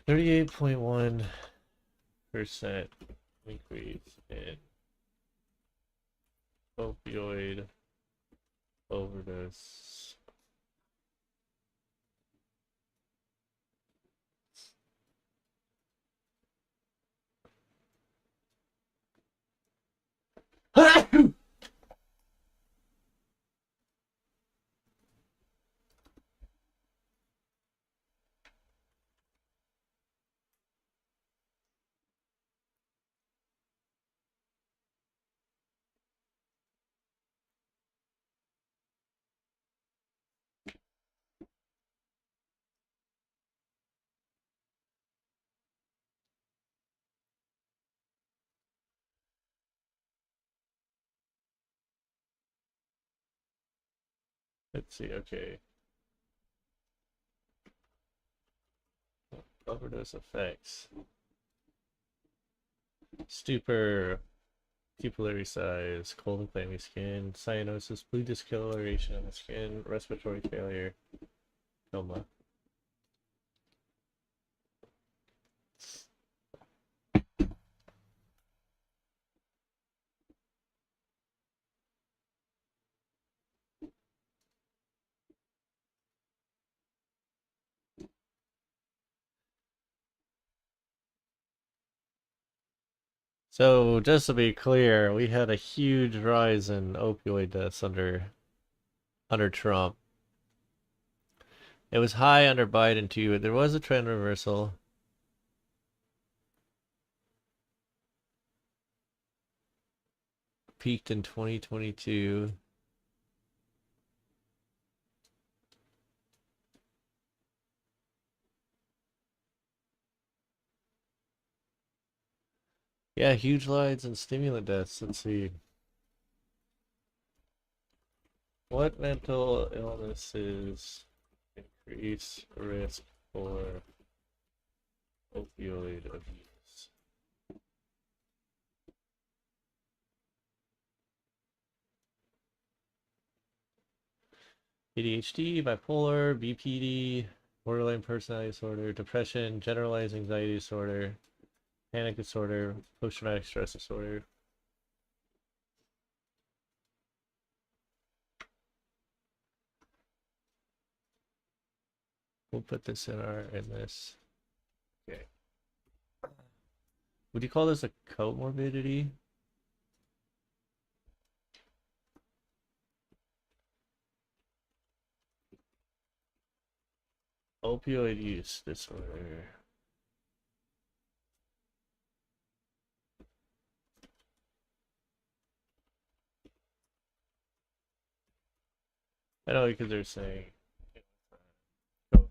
38.1% increase in opioid overdose. Let's see, okay. Overdose effects. Stupor, pupillary size, cold and clammy skin, cyanosis, blue discoloration of the skin, respiratory failure, coma. So just to be clear, we had a huge rise in opioid deaths under Trump. It was high under Biden too. There was a trend reversal. Peaked in 2022. Yeah, huge rise in stimulant deaths. Let's see. What mental illnesses increase risk for opioid abuse? ADHD, bipolar, BPD, borderline personality disorder, depression, generalized anxiety disorder, panic disorder, post-traumatic stress disorder. We'll put this in this. Okay. Would you call this a comorbidity? Opioid use disorder. I know because they're saying COVID,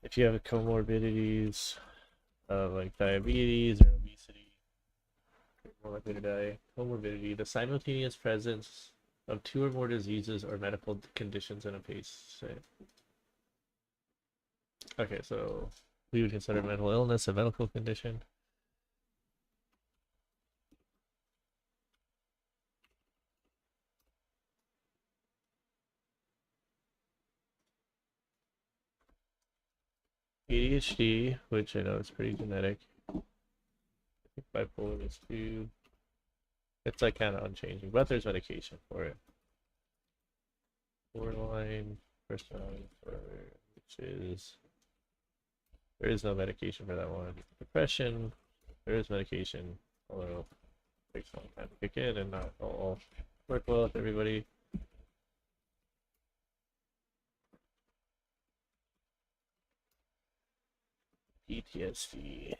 if you have comorbidities like diabetes or obesity, you're more likely to die. Comorbidity, the simultaneous presence of two or more diseases or medical conditions in a patient. Okay, so we would consider mental illness a medical condition. ADHD, which I know is pretty genetic. I think bipolar is too. It's like kind of unchanging, but there's medication for it. Borderline personality disorder, which is there is no medication for that one. Depression, there is medication, although it takes a long time to kick in and not all work well with everybody. PTSD.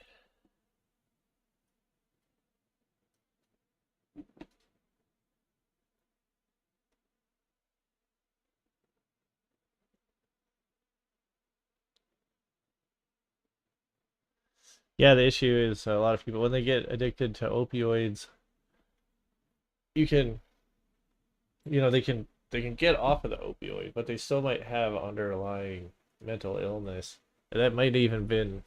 Yeah, the issue is a lot of people when they get addicted to opioids, you can, they can get off of the opioid, but they still might have underlying mental illness that might even been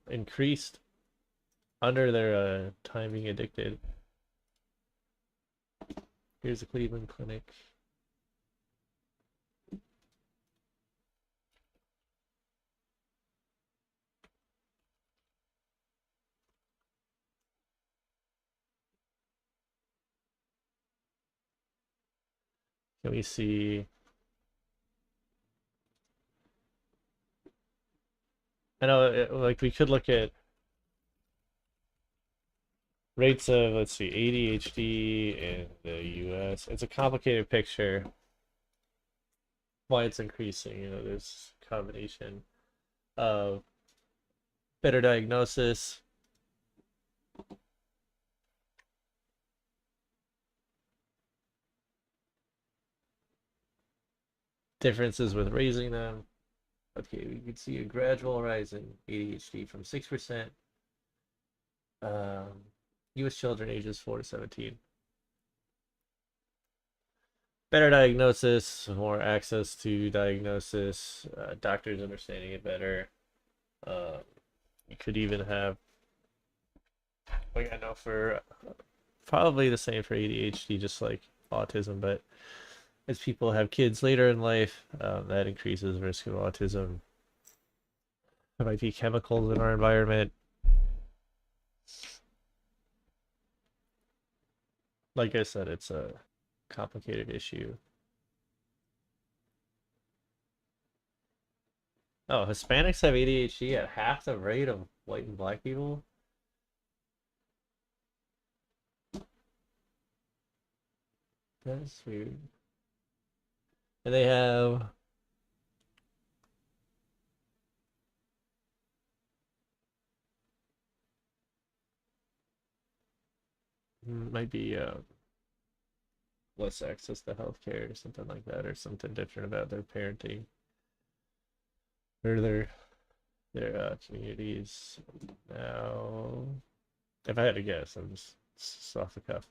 increased under their time being addicted. Here's the Cleveland Clinic. Can we see? I know, like we could look at rates of, let's see, ADHD in the U.S. It's a complicated picture. Why it's increasing, there's a combination of better diagnosis, differences with raising them. Okay, we can see a gradual rise in ADHD from 6%. U.S. children ages 4 to 17. Better diagnosis, more access to diagnosis, doctors understanding it better. You could even have, like I know for probably the same for ADHD, just like autism, but as people have kids later in life, that increases risk of autism. There might be chemicals in our environment. Like I said, it's a complicated issue. Oh, Hispanics have ADHD at half the rate of white and black people? That's weird. And they have might be less access to healthcare or something like that, or something different about their parenting or their communities. Now, if I had to guess, I'm just off the cuff.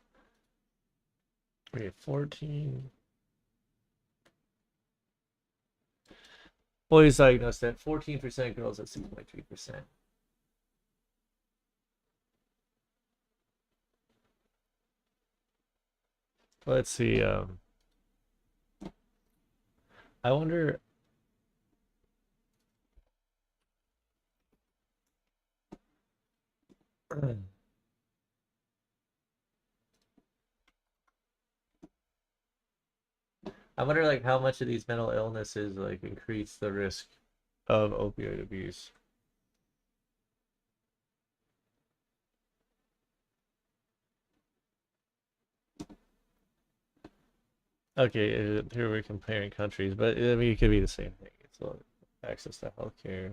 Okay, 14 boys diagnosed at 14%, girls at 6.3%. Let's see. I wonder. I wonder, like, how much of these mental illnesses like increase the risk of opioid abuse. Okay, here we're comparing countries, but I mean, it could be the same thing. It's access to healthcare.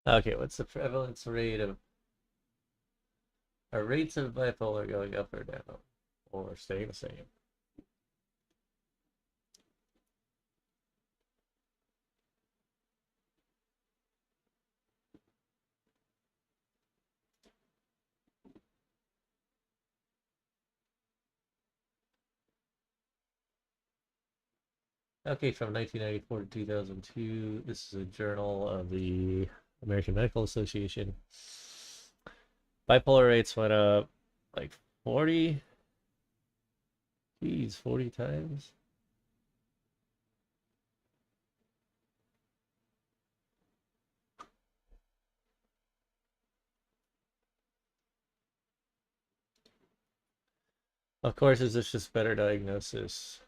Okay, what's the prevalence rate of are rates of bipolar going up or down, or staying the same? Okay, from 1994 to 2002, this is a journal of the American Medical Association. Bipolar rates went up like 40, geez, 40 times. Of course, is this just better diagnosis?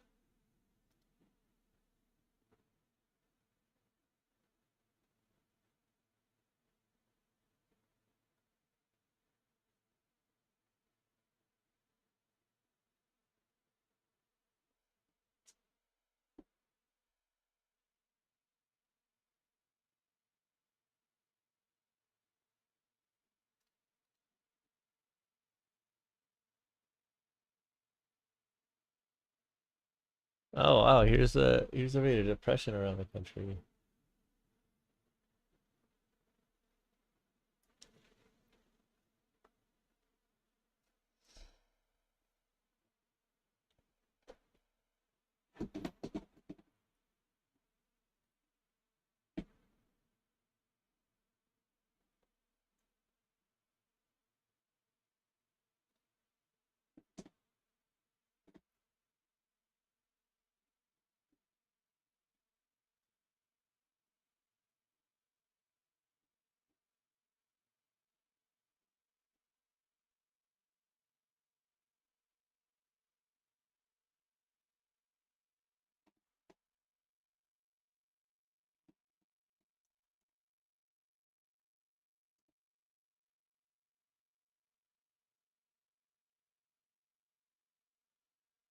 Oh wow, here's a rate of depression around the country.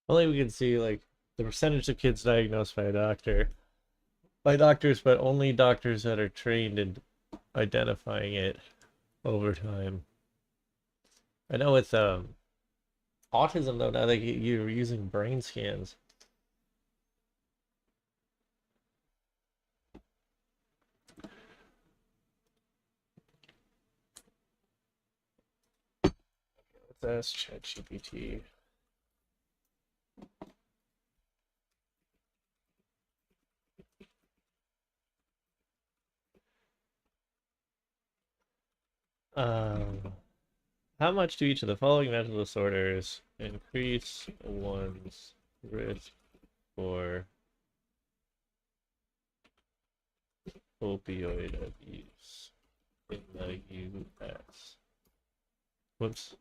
Only we can see like the percentage of kids diagnosed by a doctor, by doctors, but only doctors that are trained in identifying it over time. I know with autism though, now you're using brain scans. Let's ask ChatGPT. How much do each of the following mental disorders increase one's risk for opioid abuse in the U.S.? Whoops.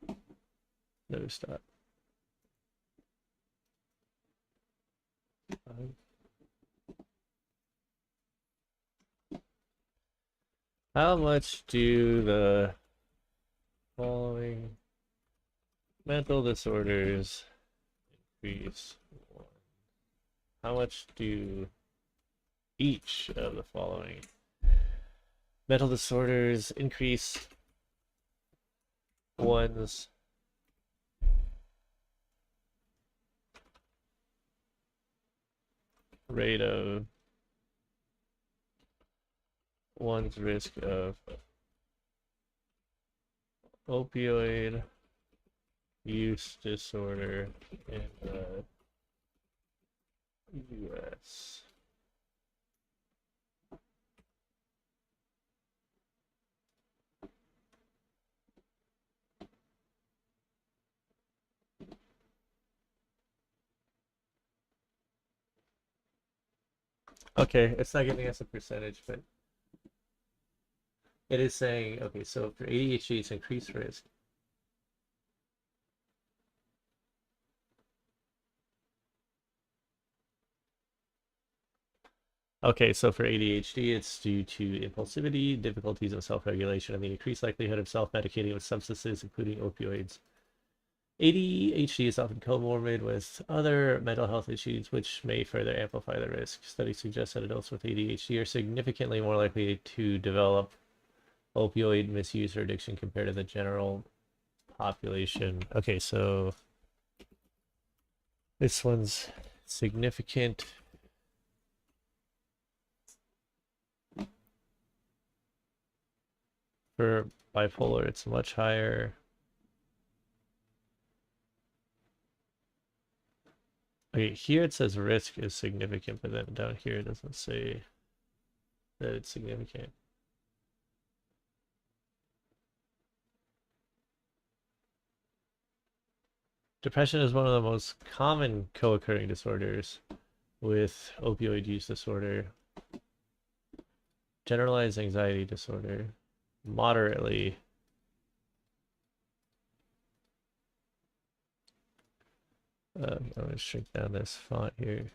No, stop. How much do the following mental disorders increase? How much do each of the following mental disorders increase one's rate of one's risk of opioid use disorder in the U.S.? Okay, it's not giving us a percentage, but it is saying, okay, so for ADHD, it's increased risk. Okay, so for ADHD, it's due to impulsivity, difficulties in self-regulation, and the increased likelihood of self-medicating with substances, including opioids. ADHD is often comorbid with other mental health issues, which may further amplify the risk. Studies suggest that adults with ADHD are significantly more likely to develop opioid misuse or addiction compared to the general population. Okay, so this one's significant. For bipolar, it's much higher. Okay, here it says risk is significant, but then down here it doesn't say that it's significant. Depression is one of the most common co-occurring disorders with opioid use disorder, generalized anxiety disorder, moderately. I'm going to shrink down this font here.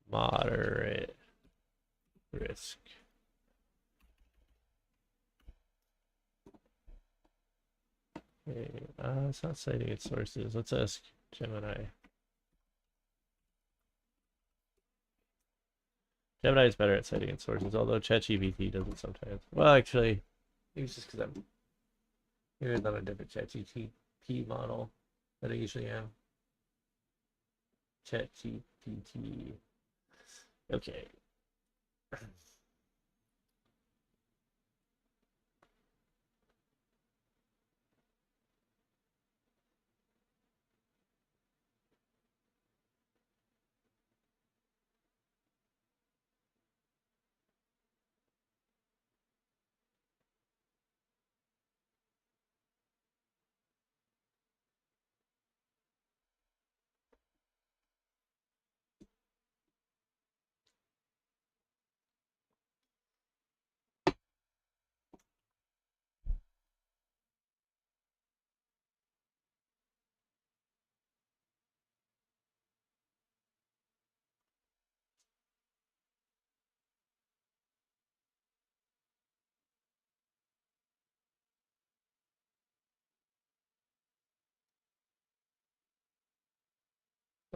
Moderate risk. Okay, it's not citing its sources. Let's ask Gemini. Gemini is better at citing its sources, although ChatGPT doesn't sometimes. Well, actually, maybe it's just because I'm here on a different ChatGPT model than I usually am. ChatGPT. Okay.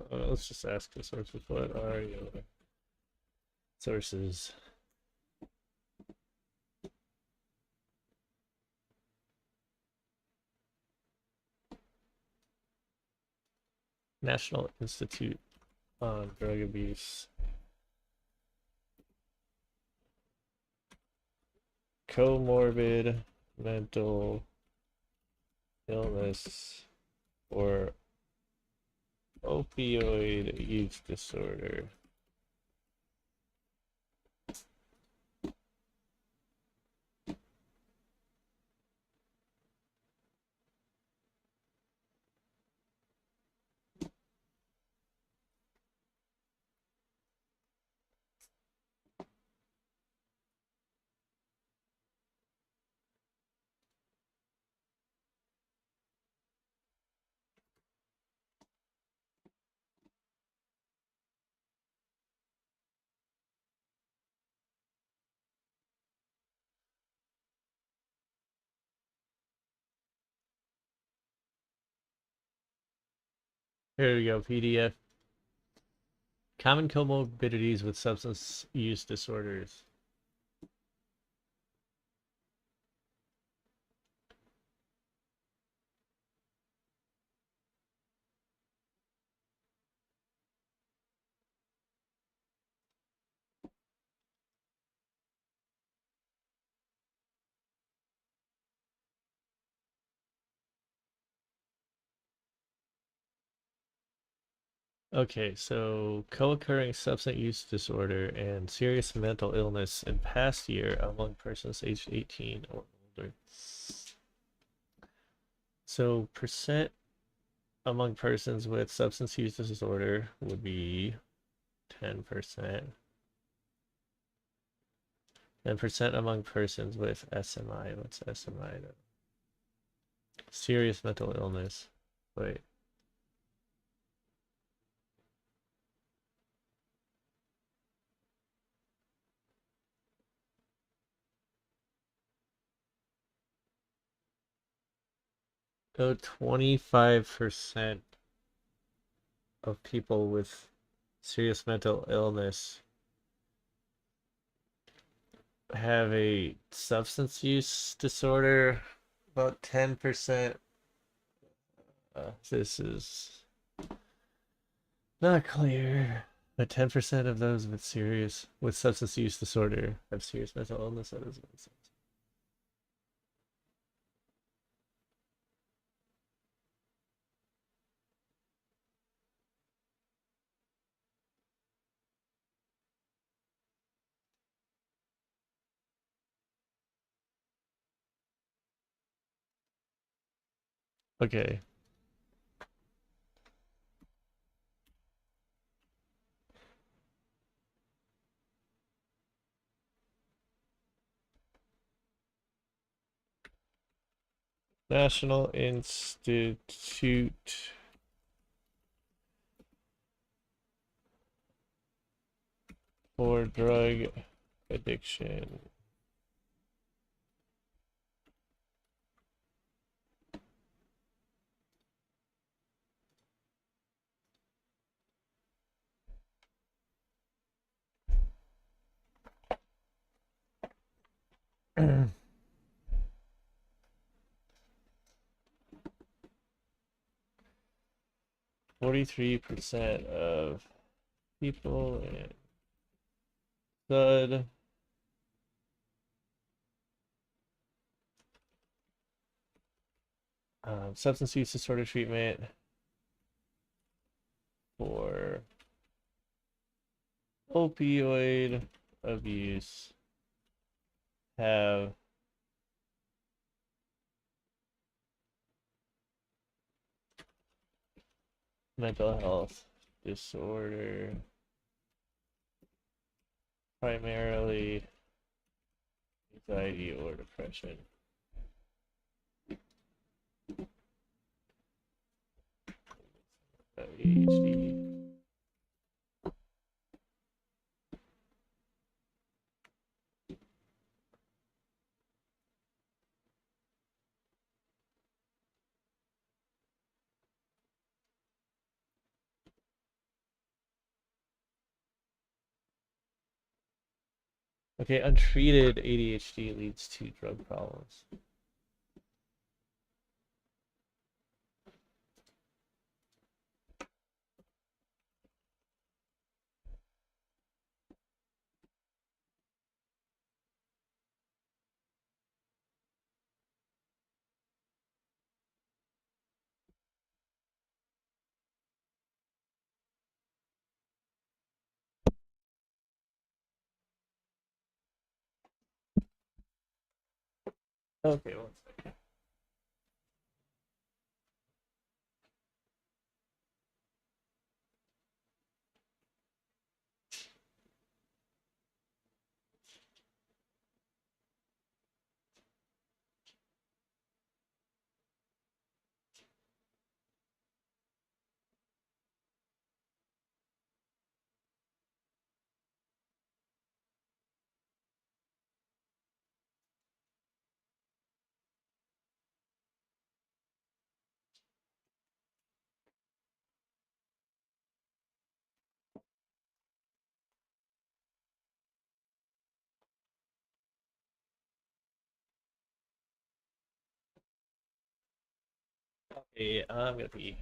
Let's just ask the sources. What are your sources? National Institute on Drug Abuse. Comorbid mental illness or opioid use disorder. Here we go, PDF. Common comorbidities with substance use disorders. Okay, so co-occurring substance use disorder and serious mental illness in past year among persons aged 18 or older. So percent among persons with substance use disorder would be 10%. And percent among persons with SMI. What's SMI though? Serious mental illness. Wait. So 25% of people with serious mental illness have a substance use disorder. About 10%. This is not clear. But 10% of those with substance use disorder have serious mental illness. That doesn't make sense. Okay. National Institute for Drug Addiction. Mm. 43% of people in SUD substance use disorder treatment for opioid abuse have mental health disorder, primarily anxiety or depression. ADHD. Okay, untreated ADHD leads to drug problems. Okay, one second. Okay, I'm gonna be.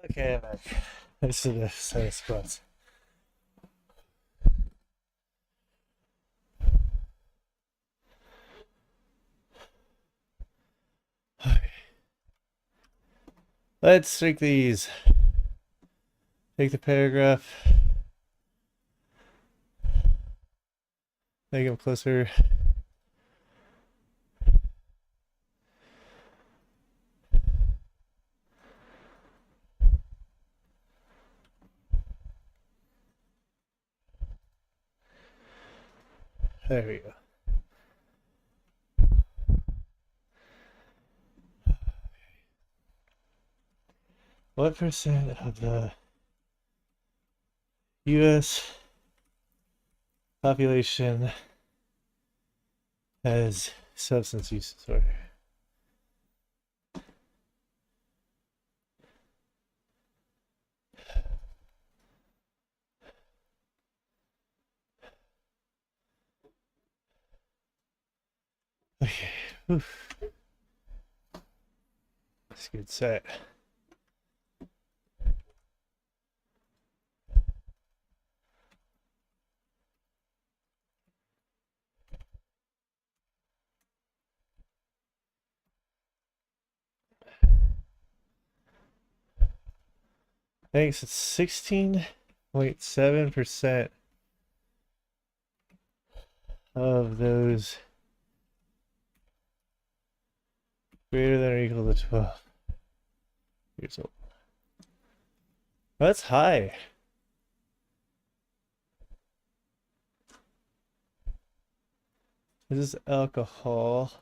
Okay, I'm back. This is the status squats. Okay. Let's take these. Take the paragraph. Make them closer. There we go. What percent of the U.S. population has substance use disorder? Okay. Oof. That's a good set. Thanks. It's 16.7% of those greater than or equal to 12 years old. That's high. This is alcohol.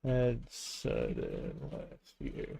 Had sudden last year.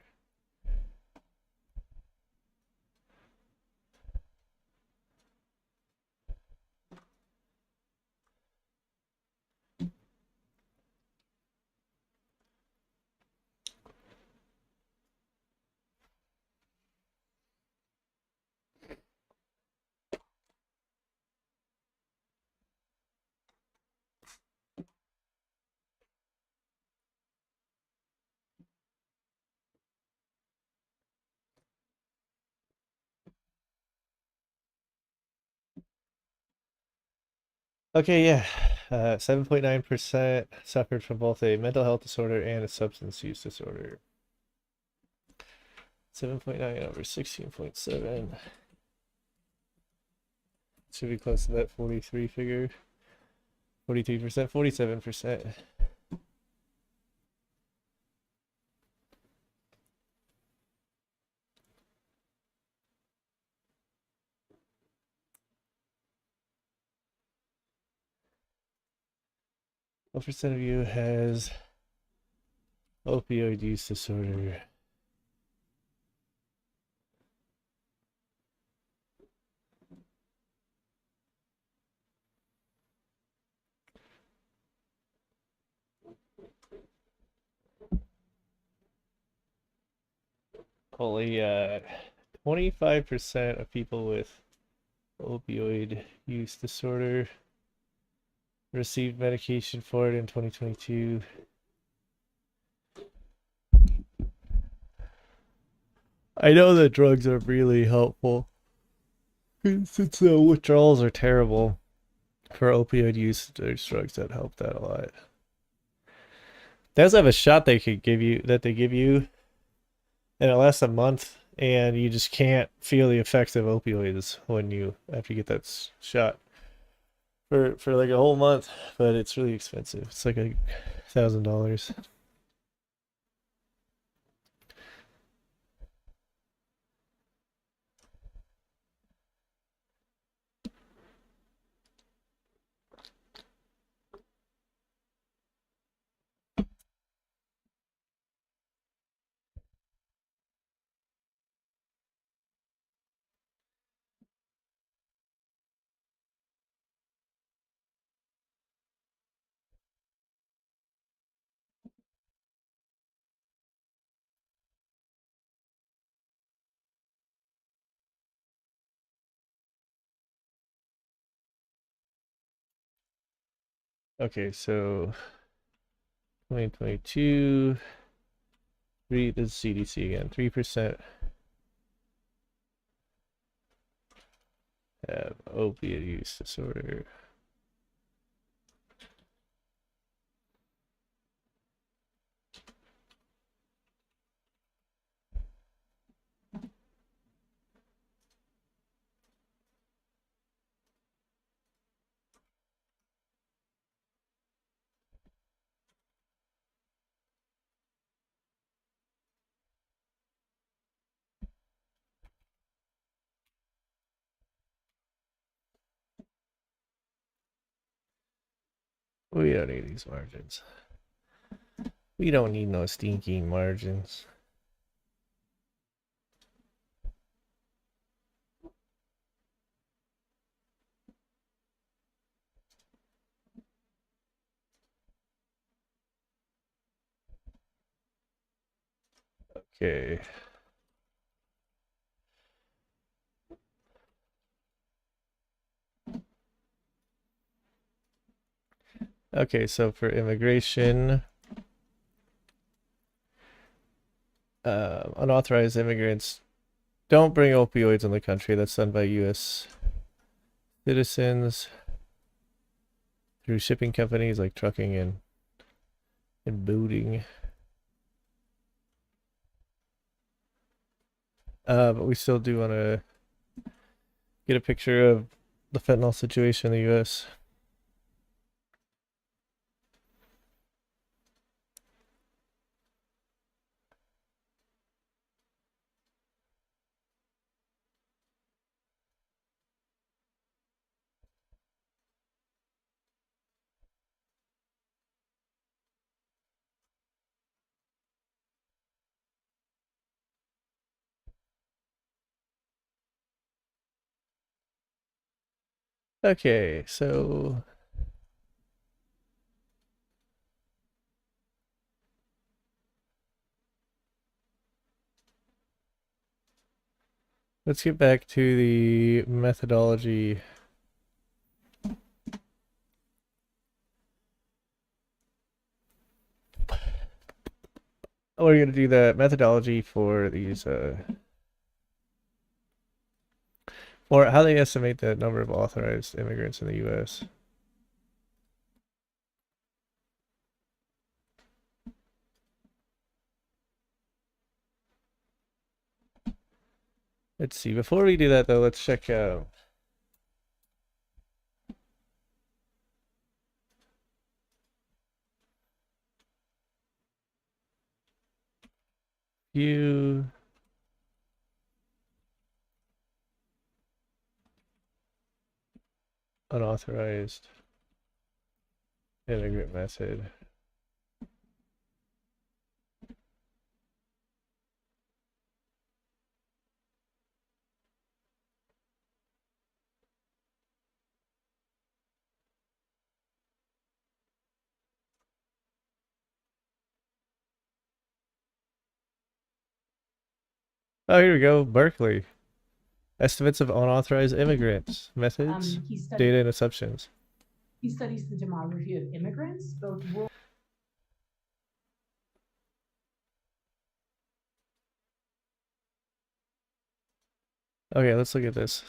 Okay, yeah. 7.9% suffered from both a mental health disorder and a substance use disorder. 7.9 over 16.7. Should be close to that 43 figure. 43%, 47%. What percent of you has opioid use disorder? Only 25% of people with opioid use disorder received medication for it in 2022. I know that drugs are really helpful since the withdrawals are terrible for opioid use. There's drugs that help that a lot. They also have a shot they could give you that they give you, and it lasts a month, and you just can't feel the effects of opioids when you after you get that shot for like a whole month. But it's really expensive. It's like $1,000. Okay, so 2022, this is CDC again, 3% have opiate use disorder. We don't need these margins. We don't need no stinking margins. Okay. Okay, so for immigration, unauthorized immigrants don't bring opioids in the country. That's done by U.S. citizens through shipping companies like trucking and boating. But we still do want to get a picture of the fentanyl situation in the U.S. Okay, so let's get back to the methodology. We're going to do the methodology for these, or how they estimate the number of authorized immigrants in the U.S. Let's see. Before we do that, though, let's check few unauthorized immigrant method. Oh, here we go. Berkeley. Estimates of unauthorized immigrants, methods, data, and assumptions. He studies the demography of immigrants, both rural. Okay, let's look at this.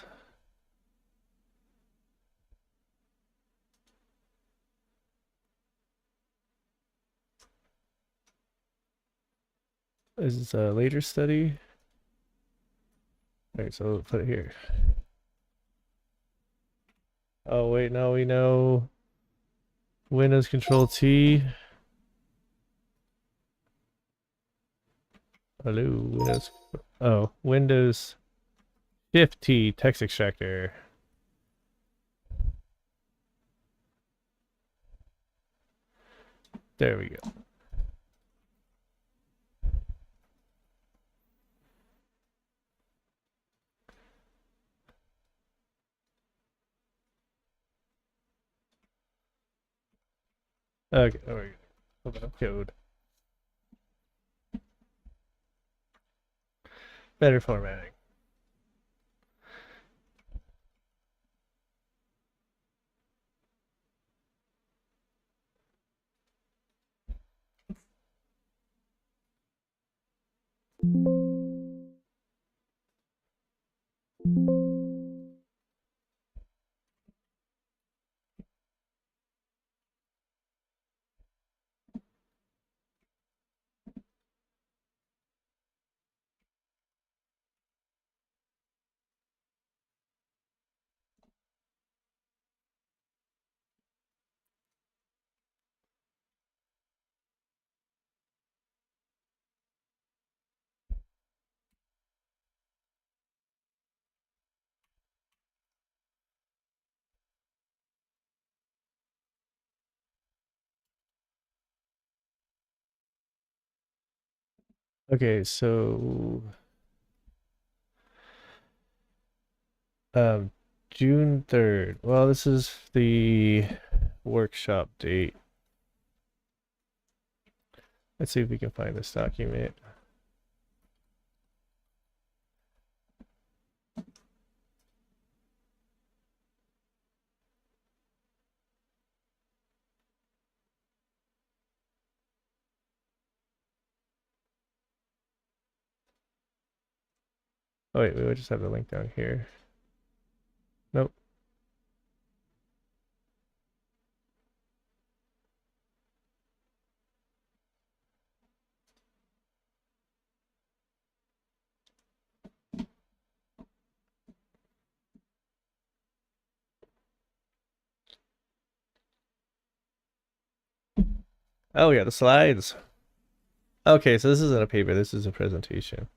This is a later study. All right, so we'll put it here. Oh, wait, no, we know Windows Control T. Hello, Windows. Oh, Windows Shift T text extractor. There we go. Okay, there we go. Open up code. Better formatting. Okay, so June 3rd. Well, this is the workshop date. Let's see if we can find this document. Oh wait, we would just have the link down here. Nope. Oh yeah, the slides. Okay, so this isn't a paper, this is a presentation.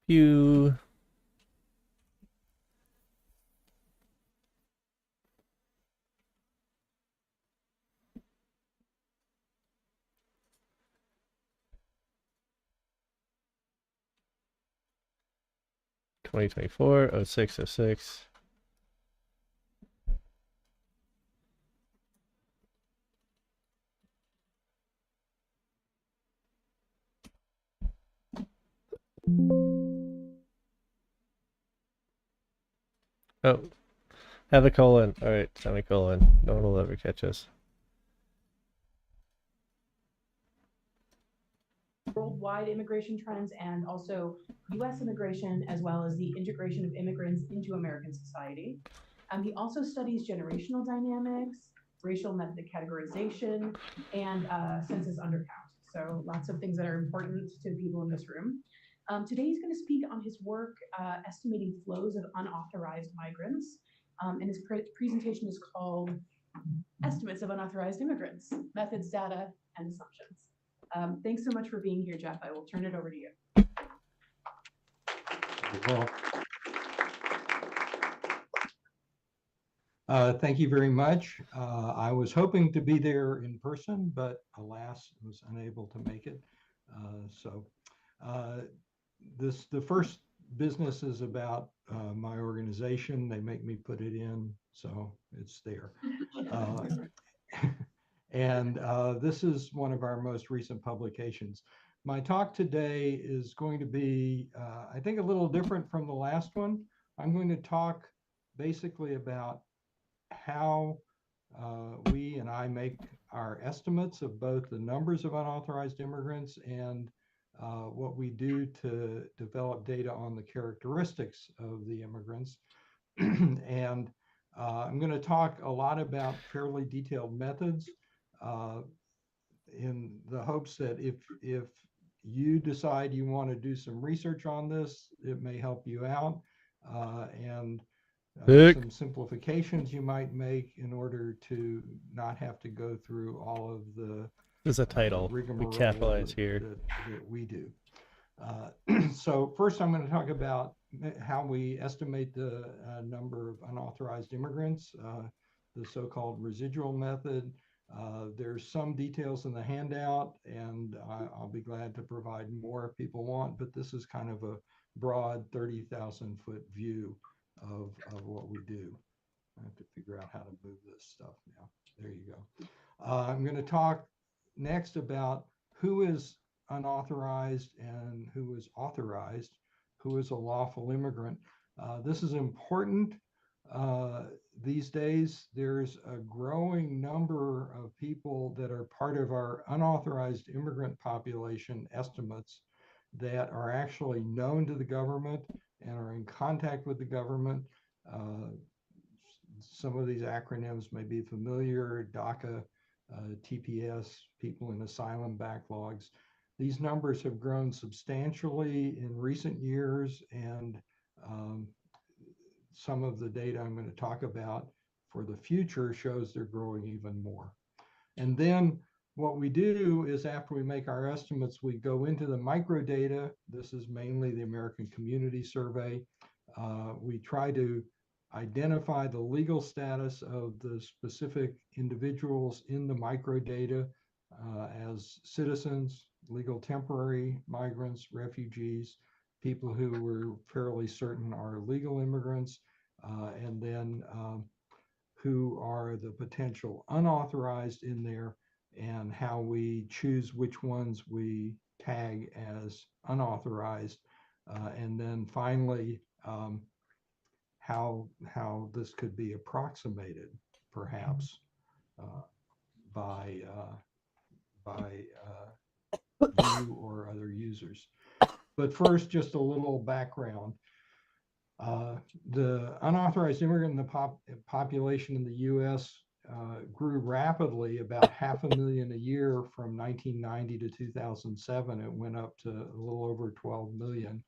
Pew. Twenty 2024 0606. Oh, have a colon. All right, semicolon. No one will ever catch us. Worldwide immigration trends and also US immigration, as well as the integration of immigrants into American society. He also studies generational dynamics, racial method categorization, and census undercount. So lots of things that are important to people in this room. Today he's going to speak on his work estimating flows of unauthorized migrants. And his presentation is called Estimates of Unauthorized Immigrants, Methods, Data, and Assumptions. Thanks so much for being here, Jeff. I will turn it over to you. Thank you very much. I was hoping to be there in person, but alas, was unable to make it. The first business is about my organization. They make me put it in, so it's there. And this is one of our most recent publications. My talk today is going to be, I think, a little different from the last one. I'm going to talk basically about how we and I make our estimates of both the numbers of unauthorized immigrants and what we do to develop data on the characteristics of the immigrants. And I'm going to talk a lot about fairly detailed methods in the hopes that if you decide you want to do some research on this, it may help you out. And some simplifications you might make in order to not have to go through all of the This is a title. We rigmarole capitalize here. that we do. So first I'm going to talk about how we estimate the number of unauthorized immigrants, the so-called residual method. There's some details in the handout, and I'll be glad to provide more if people want, but this is kind of a broad 30,000 foot view of what we do. I have to figure out how to move this stuff now. There you go. I'm going to talk next about who is unauthorized and who is authorized, who is a lawful immigrant. This is important. These days, there's a growing number of people that are part of our unauthorized immigrant population estimates that are actually known to the government and are in contact with the government. Some of these acronyms may be familiar: DACA, TPS, people in asylum backlogs. These numbers have grown substantially in recent years, and some of the data I'm going to talk about for the future shows they're growing even more. And then what we do is, after we make our estimates, we go into the microdata. This is mainly the American Community Survey. We try to identify the legal status of the specific individuals in the microdata as citizens, legal temporary migrants, refugees, people who we're fairly certain are legal immigrants, and then who are the potential unauthorized in there, and how we choose which ones we tag as unauthorized. And then finally, how this could be approximated, perhaps, by you or other users. But first, just a little background. The unauthorized immigrant in the population in the U.S. Grew rapidly, about 500,000 a year from 1990 to 2007. It went up to a little over 12 million.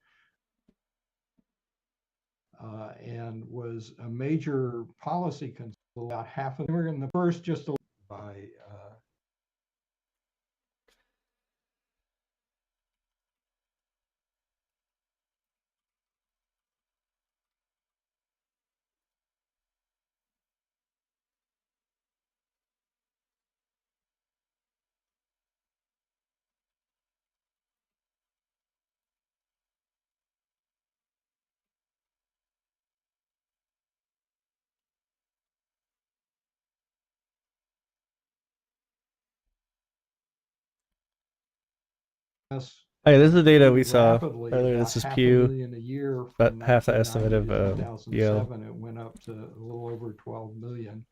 And was a major policy concern. About half of them were in the first, just by Hey, this is the data we saw rapidly, earlier. about This is half a Pew, million a year about from half the estimate 1990 of to Yale. 2007. It went up to a little over 12 million.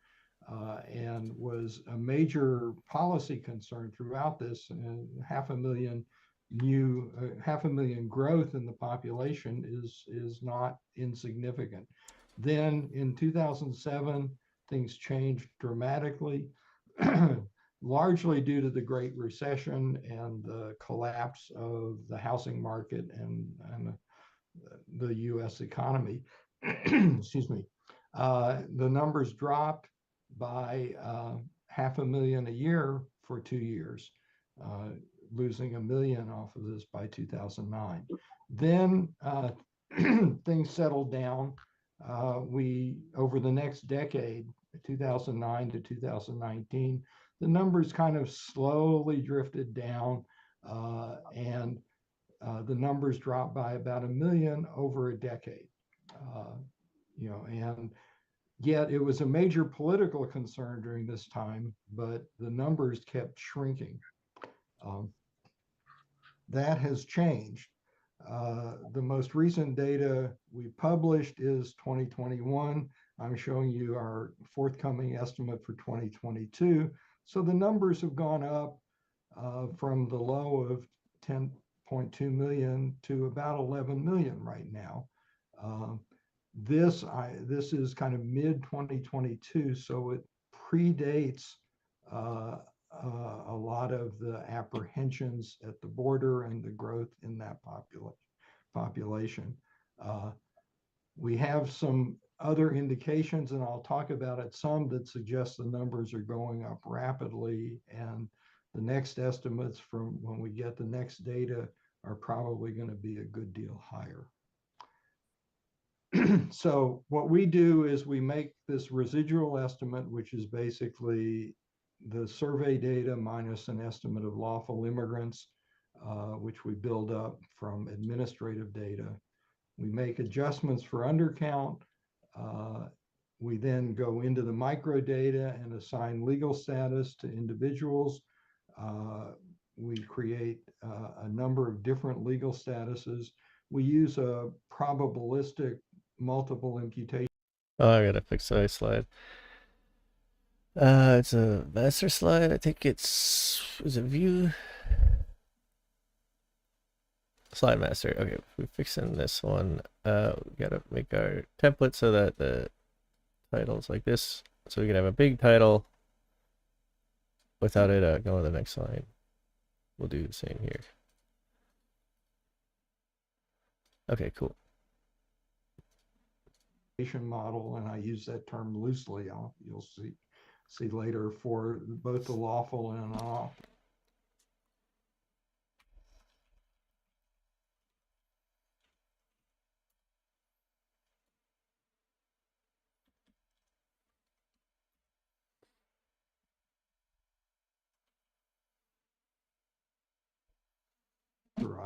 And was a major policy concern throughout this. And 500,000 new, 500,000 growth in the population is not insignificant. Then in 2007, things changed dramatically, largely due to the Great Recession and the collapse of the housing market and the U.S. economy. Excuse me. The numbers dropped by 500,000 a year for 2 years, losing 1 million off of this by 2009. Then things settled down. We, over the next decade, 2009 to 2019, the numbers kind of slowly drifted down, and the numbers dropped by about 1 million over a decade. And yet it was a major political concern during this time, but the numbers kept shrinking. That has changed. The most recent data we published is 2021. I'm showing you our forthcoming estimate for 2022. So the numbers have gone up from the low of 10.2 million to about 11 million right now. This is kind of mid 2022, so it predates a lot of the apprehensions at the border and the growth in that population. We have some other indications, and I'll talk about it some, that suggest the numbers are going up rapidly, and the next estimates from when we get the next data are probably going to be a good deal higher. So what we do is we make this residual estimate, which is basically the survey data minus an estimate of lawful immigrants, which we build up from administrative data. We make adjustments for undercount. We then go into the microdata and assign legal status to individuals. We create a number of different legal statuses. We use a probabilistic multiple imputation. Oh, I gotta fix the slide. It's a master slide. I think is it view? Slide master. Okay, we're fixing this one. We gotta make our template so that the title's like this. So we can have a big title without it going to the next line. We'll do the same here. Okay, cool. Model, and I use that term loosely. You'll see later, for both the lawful and unlawful.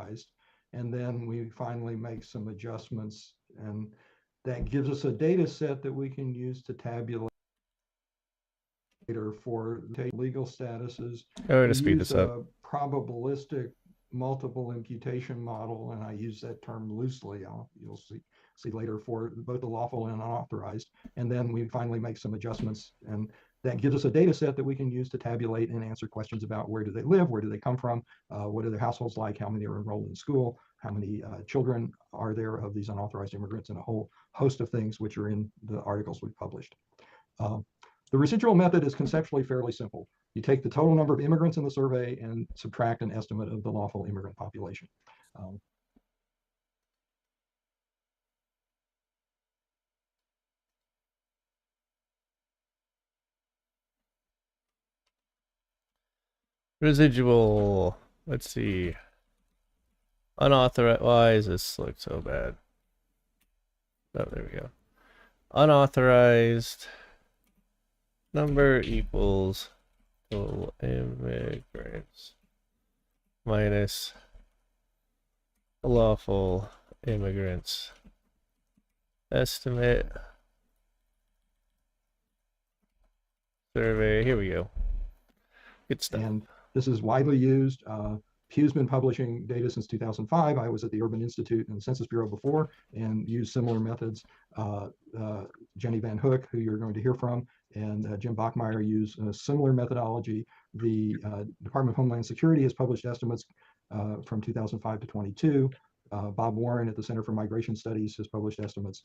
unauthorized. And then we finally make some adjustments, and that gives us a data set that we can use to tabulate for legal statuses. I'm going to We speed use this up. a probabilistic multiple imputation model, and I use that term loosely. You'll see later for both the lawful and unauthorized. And then we finally make some adjustments, and that gives us a data set that we can use to tabulate and answer questions about where do they live, where do they come from, what are their households like, how many are enrolled in school, how many children are there of these unauthorized immigrants, and a whole host of things which are in the articles we've published. The residual method is conceptually fairly simple. You take the total number of immigrants in the survey and subtract an estimate of the lawful immigrant population. Residual. Let's see. Unauthorized. Why does this look so bad? Oh, there we go. Unauthorized number equals total immigrants minus lawful immigrants estimate survey. Here we go. Good stuff. And this is widely used. Pew's been publishing data since 2005. I was at the Urban Institute and the Census Bureau before and used similar methods. Jenny Van Hook, who you're going to hear from, and Jim Bachmeyer use a similar methodology. The Department of Homeland Security has published estimates from 2005 to 22. Bob Warren at the Center for Migration Studies has published estimates.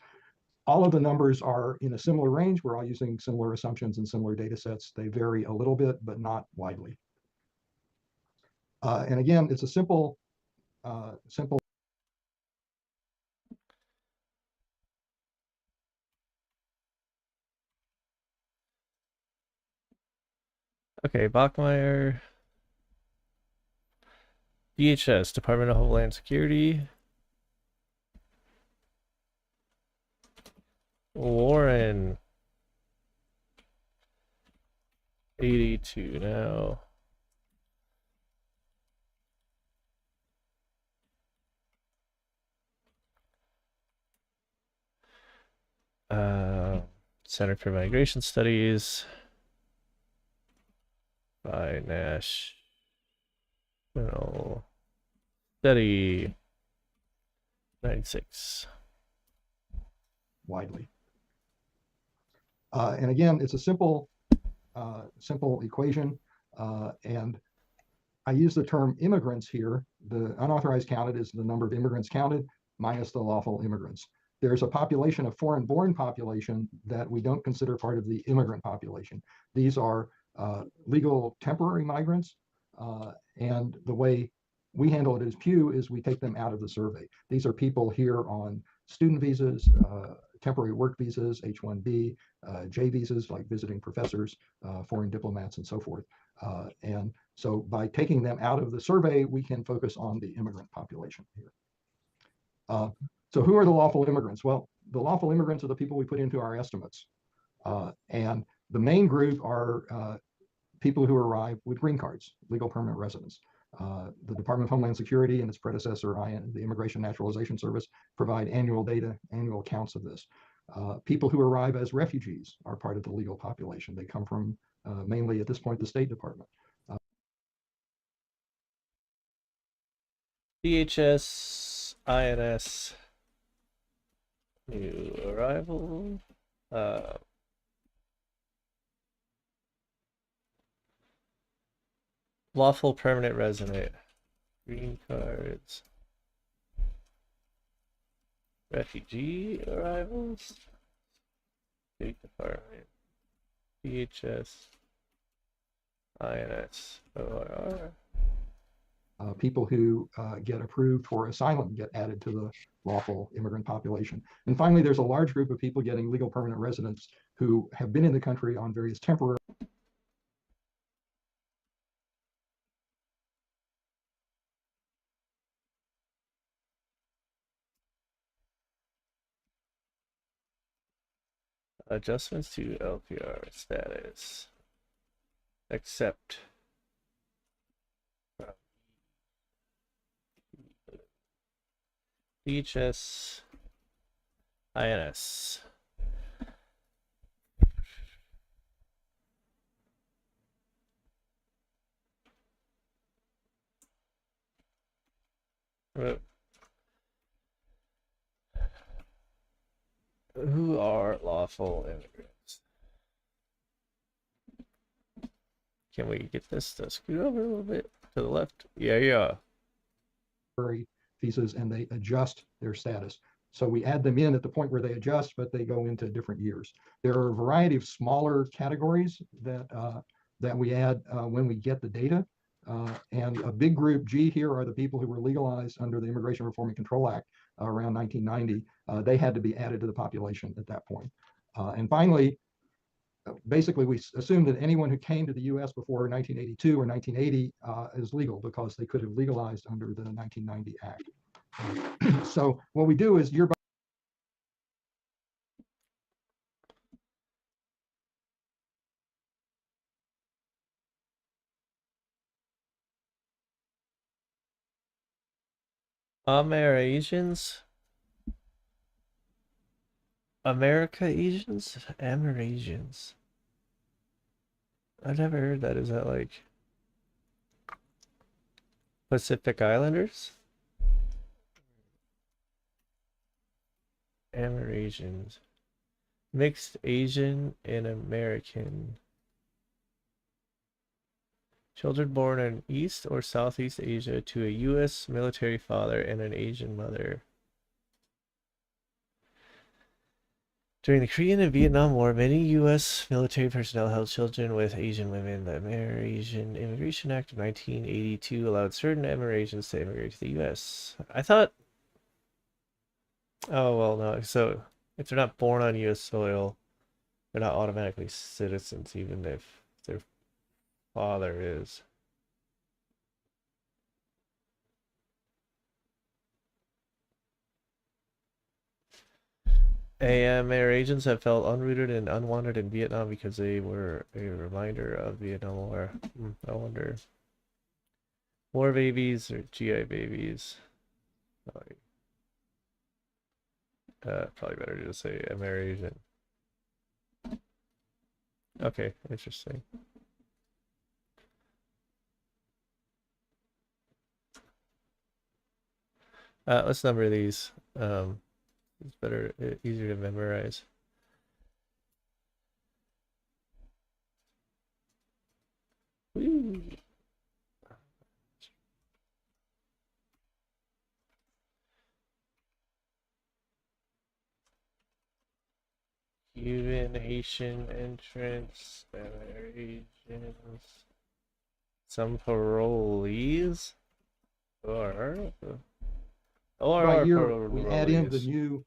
All of the numbers are in a similar range. We're all using similar assumptions and similar data sets. They vary a little bit, but not widely. And again, it's a simple. Okay, Bachmeyer. DHS, Department of Homeland Security. Warren. 82 now. Center for Migration Studies by National Study 96. Widely. And again, it's a simple equation. And I use the term immigrants here. The unauthorized counted is the number of immigrants counted minus the lawful immigrants. There's a population of foreign-born population that we don't consider part of the immigrant population. These are legal temporary migrants. And the way we handle it as Pew is we take them out of the survey. These are people here on student visas, temporary work visas, H-1B, J visas like visiting professors, foreign diplomats, and so forth. And so by taking them out of the survey, we can focus on the immigrant population here. So who are the lawful immigrants? Well, the lawful immigrants are the people we put into our estimates. And the main group are people who arrive with green cards, legal permanent residents. The Department of Homeland Security and its predecessor, the Immigration Naturalization Service, provide annual data, annual counts of this. People who arrive as refugees are part of the legal population. They come from mainly at this point the State Department. DHS, INS, new arrival, lawful permanent resident, green cards, refugee arrivals, State Department, DHS, INS, ORR. People who get approved for asylum get added to the lawful immigrant population. And finally, there's a large group of people getting legal permanent residence who have been in the country on various temporary adjustments to LPR status, except DHS INS. Who are lawful immigrants? Can we get this to scoot over a little bit to the left? Yeah. Visas, and they adjust their status. So we add them in at the point where they adjust, but they go into different years. There are a variety of smaller categories that we add when we get the data. And a big group, G here, are the people who were legalized under the Immigration Reform and Control Act around 1990. They had to be added to the population at that point. And finally, basically, we assume that anyone who came to the U.S. before 1982 or 1980 is legal because they could have legalized under the 1990 Act. So what we do is year by Amerasians? America Asians? Amerasians. I've never heard that. Is that like Pacific Islanders? Amerasians. Mixed Asian and American. Children born in East or Southeast Asia to a U.S. military father and an Asian mother. During the Korean and Vietnam War, many U.S. military personnel held children with Asian women. The Amerasian Immigration Act of 1982 allowed certain Amerasians to immigrate to the U.S. I thought... Oh, well, no. So, if they're not born on U.S. soil, they're not automatically citizens, even if their father is. Amerasians have felt unrooted and unwanted in Vietnam because they were a reminder of the Vietnam War. I wonder. War babies or GI babies? Probably better to just say Amerasian. Okay, interesting. Let's number these. It's better, easier to memorize. Woo. Cuban, Haitian entrance, Amerasians, some parolees, or by year, we add in the new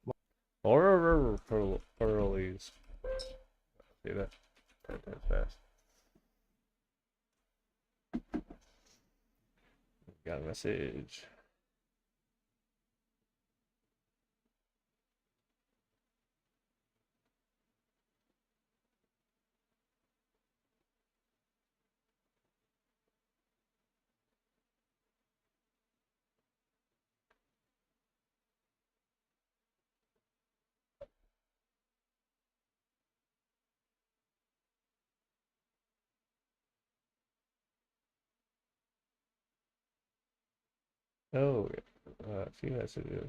parolees. See that? That's fast. Got a message. Oh, a few messages.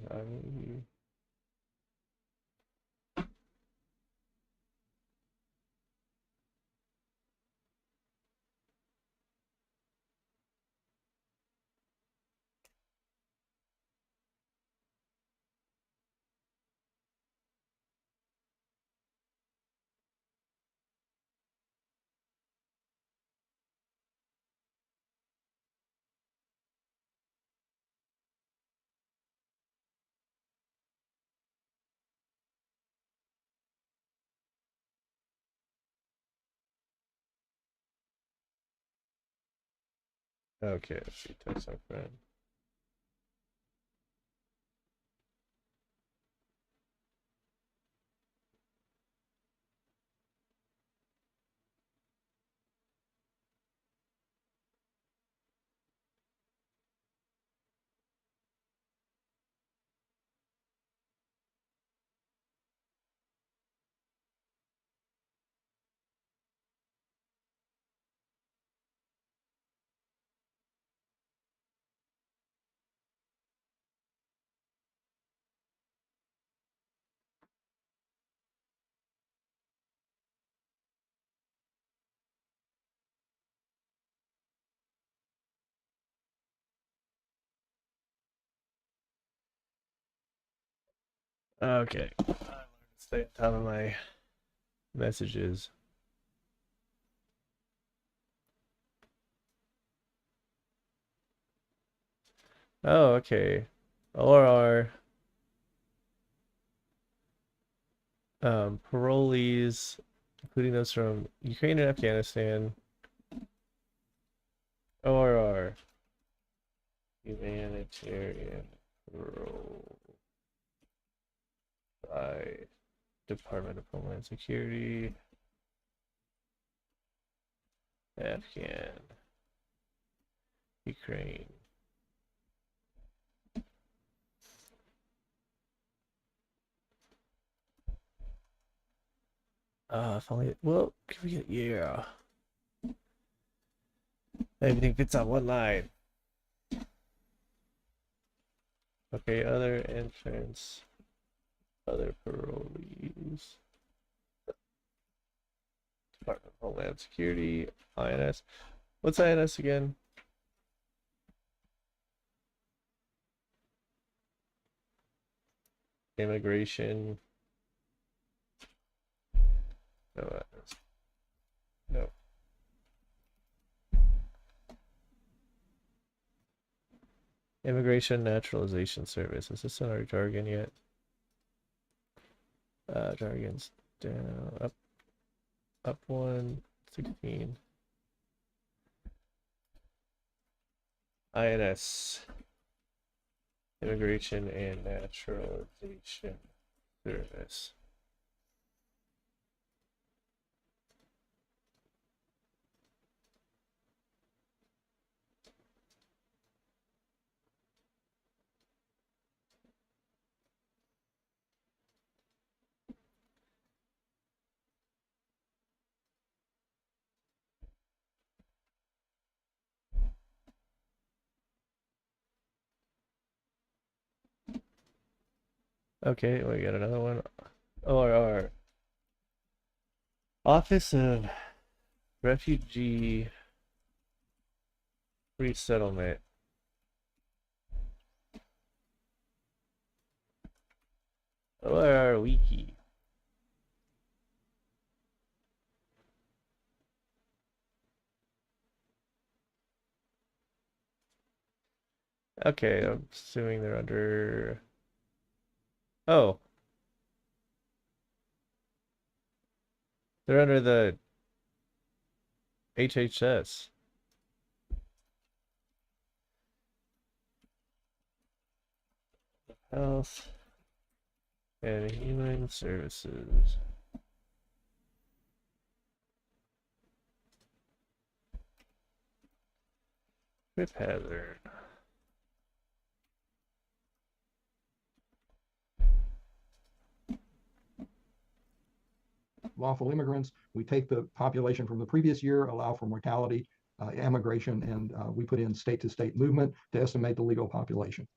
Okay, she texts my friend. Okay. Stay on top of my messages. Oh, okay. Or our parolees, including those from Ukraine and Afghanistan, or our humanitarian parole by Department of Homeland Security, Afghan, Ukraine. If only, well, can we get, yeah. Everything fits on one line. Okay, other entrance, other parolees. Department of Homeland Security, INS. What's INS again? Immigration. No, no. Immigration Naturalization Service. Is this in our jargon yet? Jargon's down, up 116. INS. Immigration and Naturalization Service. Okay, we got another one. ORR. Office of Refugee Resettlement. ORR Wiki. Okay, I'm assuming they're under. Oh, they're under the HHS. Health and Human Services. Trip hazard. Lawful immigrants, we take the population from the previous year, allow for mortality, immigration, and we put in state-to-state movement to estimate the legal population.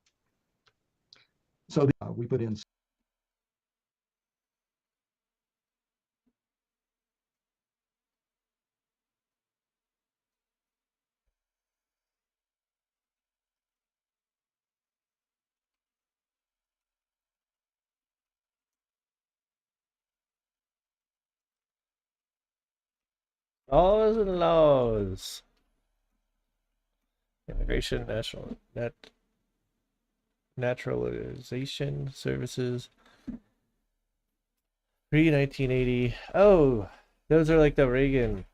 So we put in Laws and laws. Immigration, naturalization services. Pre-1980. Oh, those are like the Reagan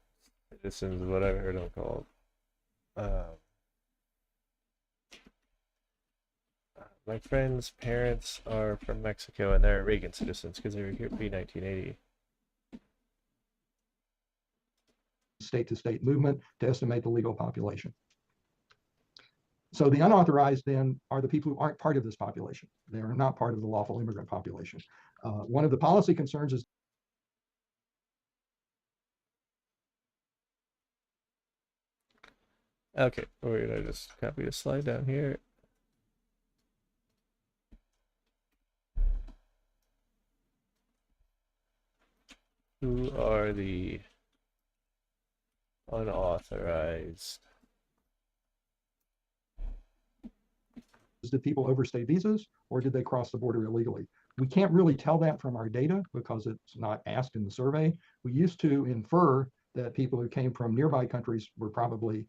citizens, what I've heard them called. My friend's parents are from Mexico and they're Reagan citizens because they were here pre-1980. state-to-state movement to estimate the legal population. So the unauthorized then are the people who aren't part of this population. They are not part of the lawful immigrant population. One of the policy concerns is Okay, we're gonna just copy the slide down here. Who are the unauthorized? did people overstay visas or did they cross the border illegally? We can't really tell that from our data because it's not asked in the survey. We used to infer that people who came from nearby countries were probably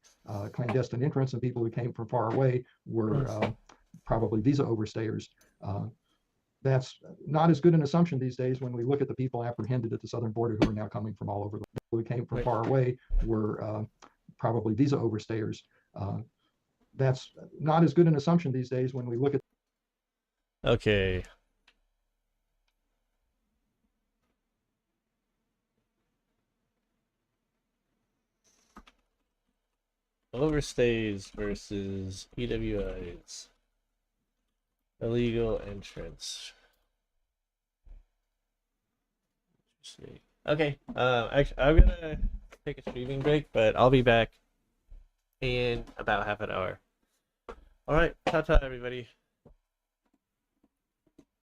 clandestine entrants, and people who came from far away were probably visa overstayers. That's not as good an assumption these days when we look at the people apprehended at the southern border who are now coming from all over the world. Who came from far away were probably visa overstayers. That's not as good an assumption these days when we look at. Okay. Overstays versus EWIs. Illegal entrance. Okay. Actually, I'm gonna take a streaming break, but I'll be back in about half an hour. All right. Ta-ta, everybody.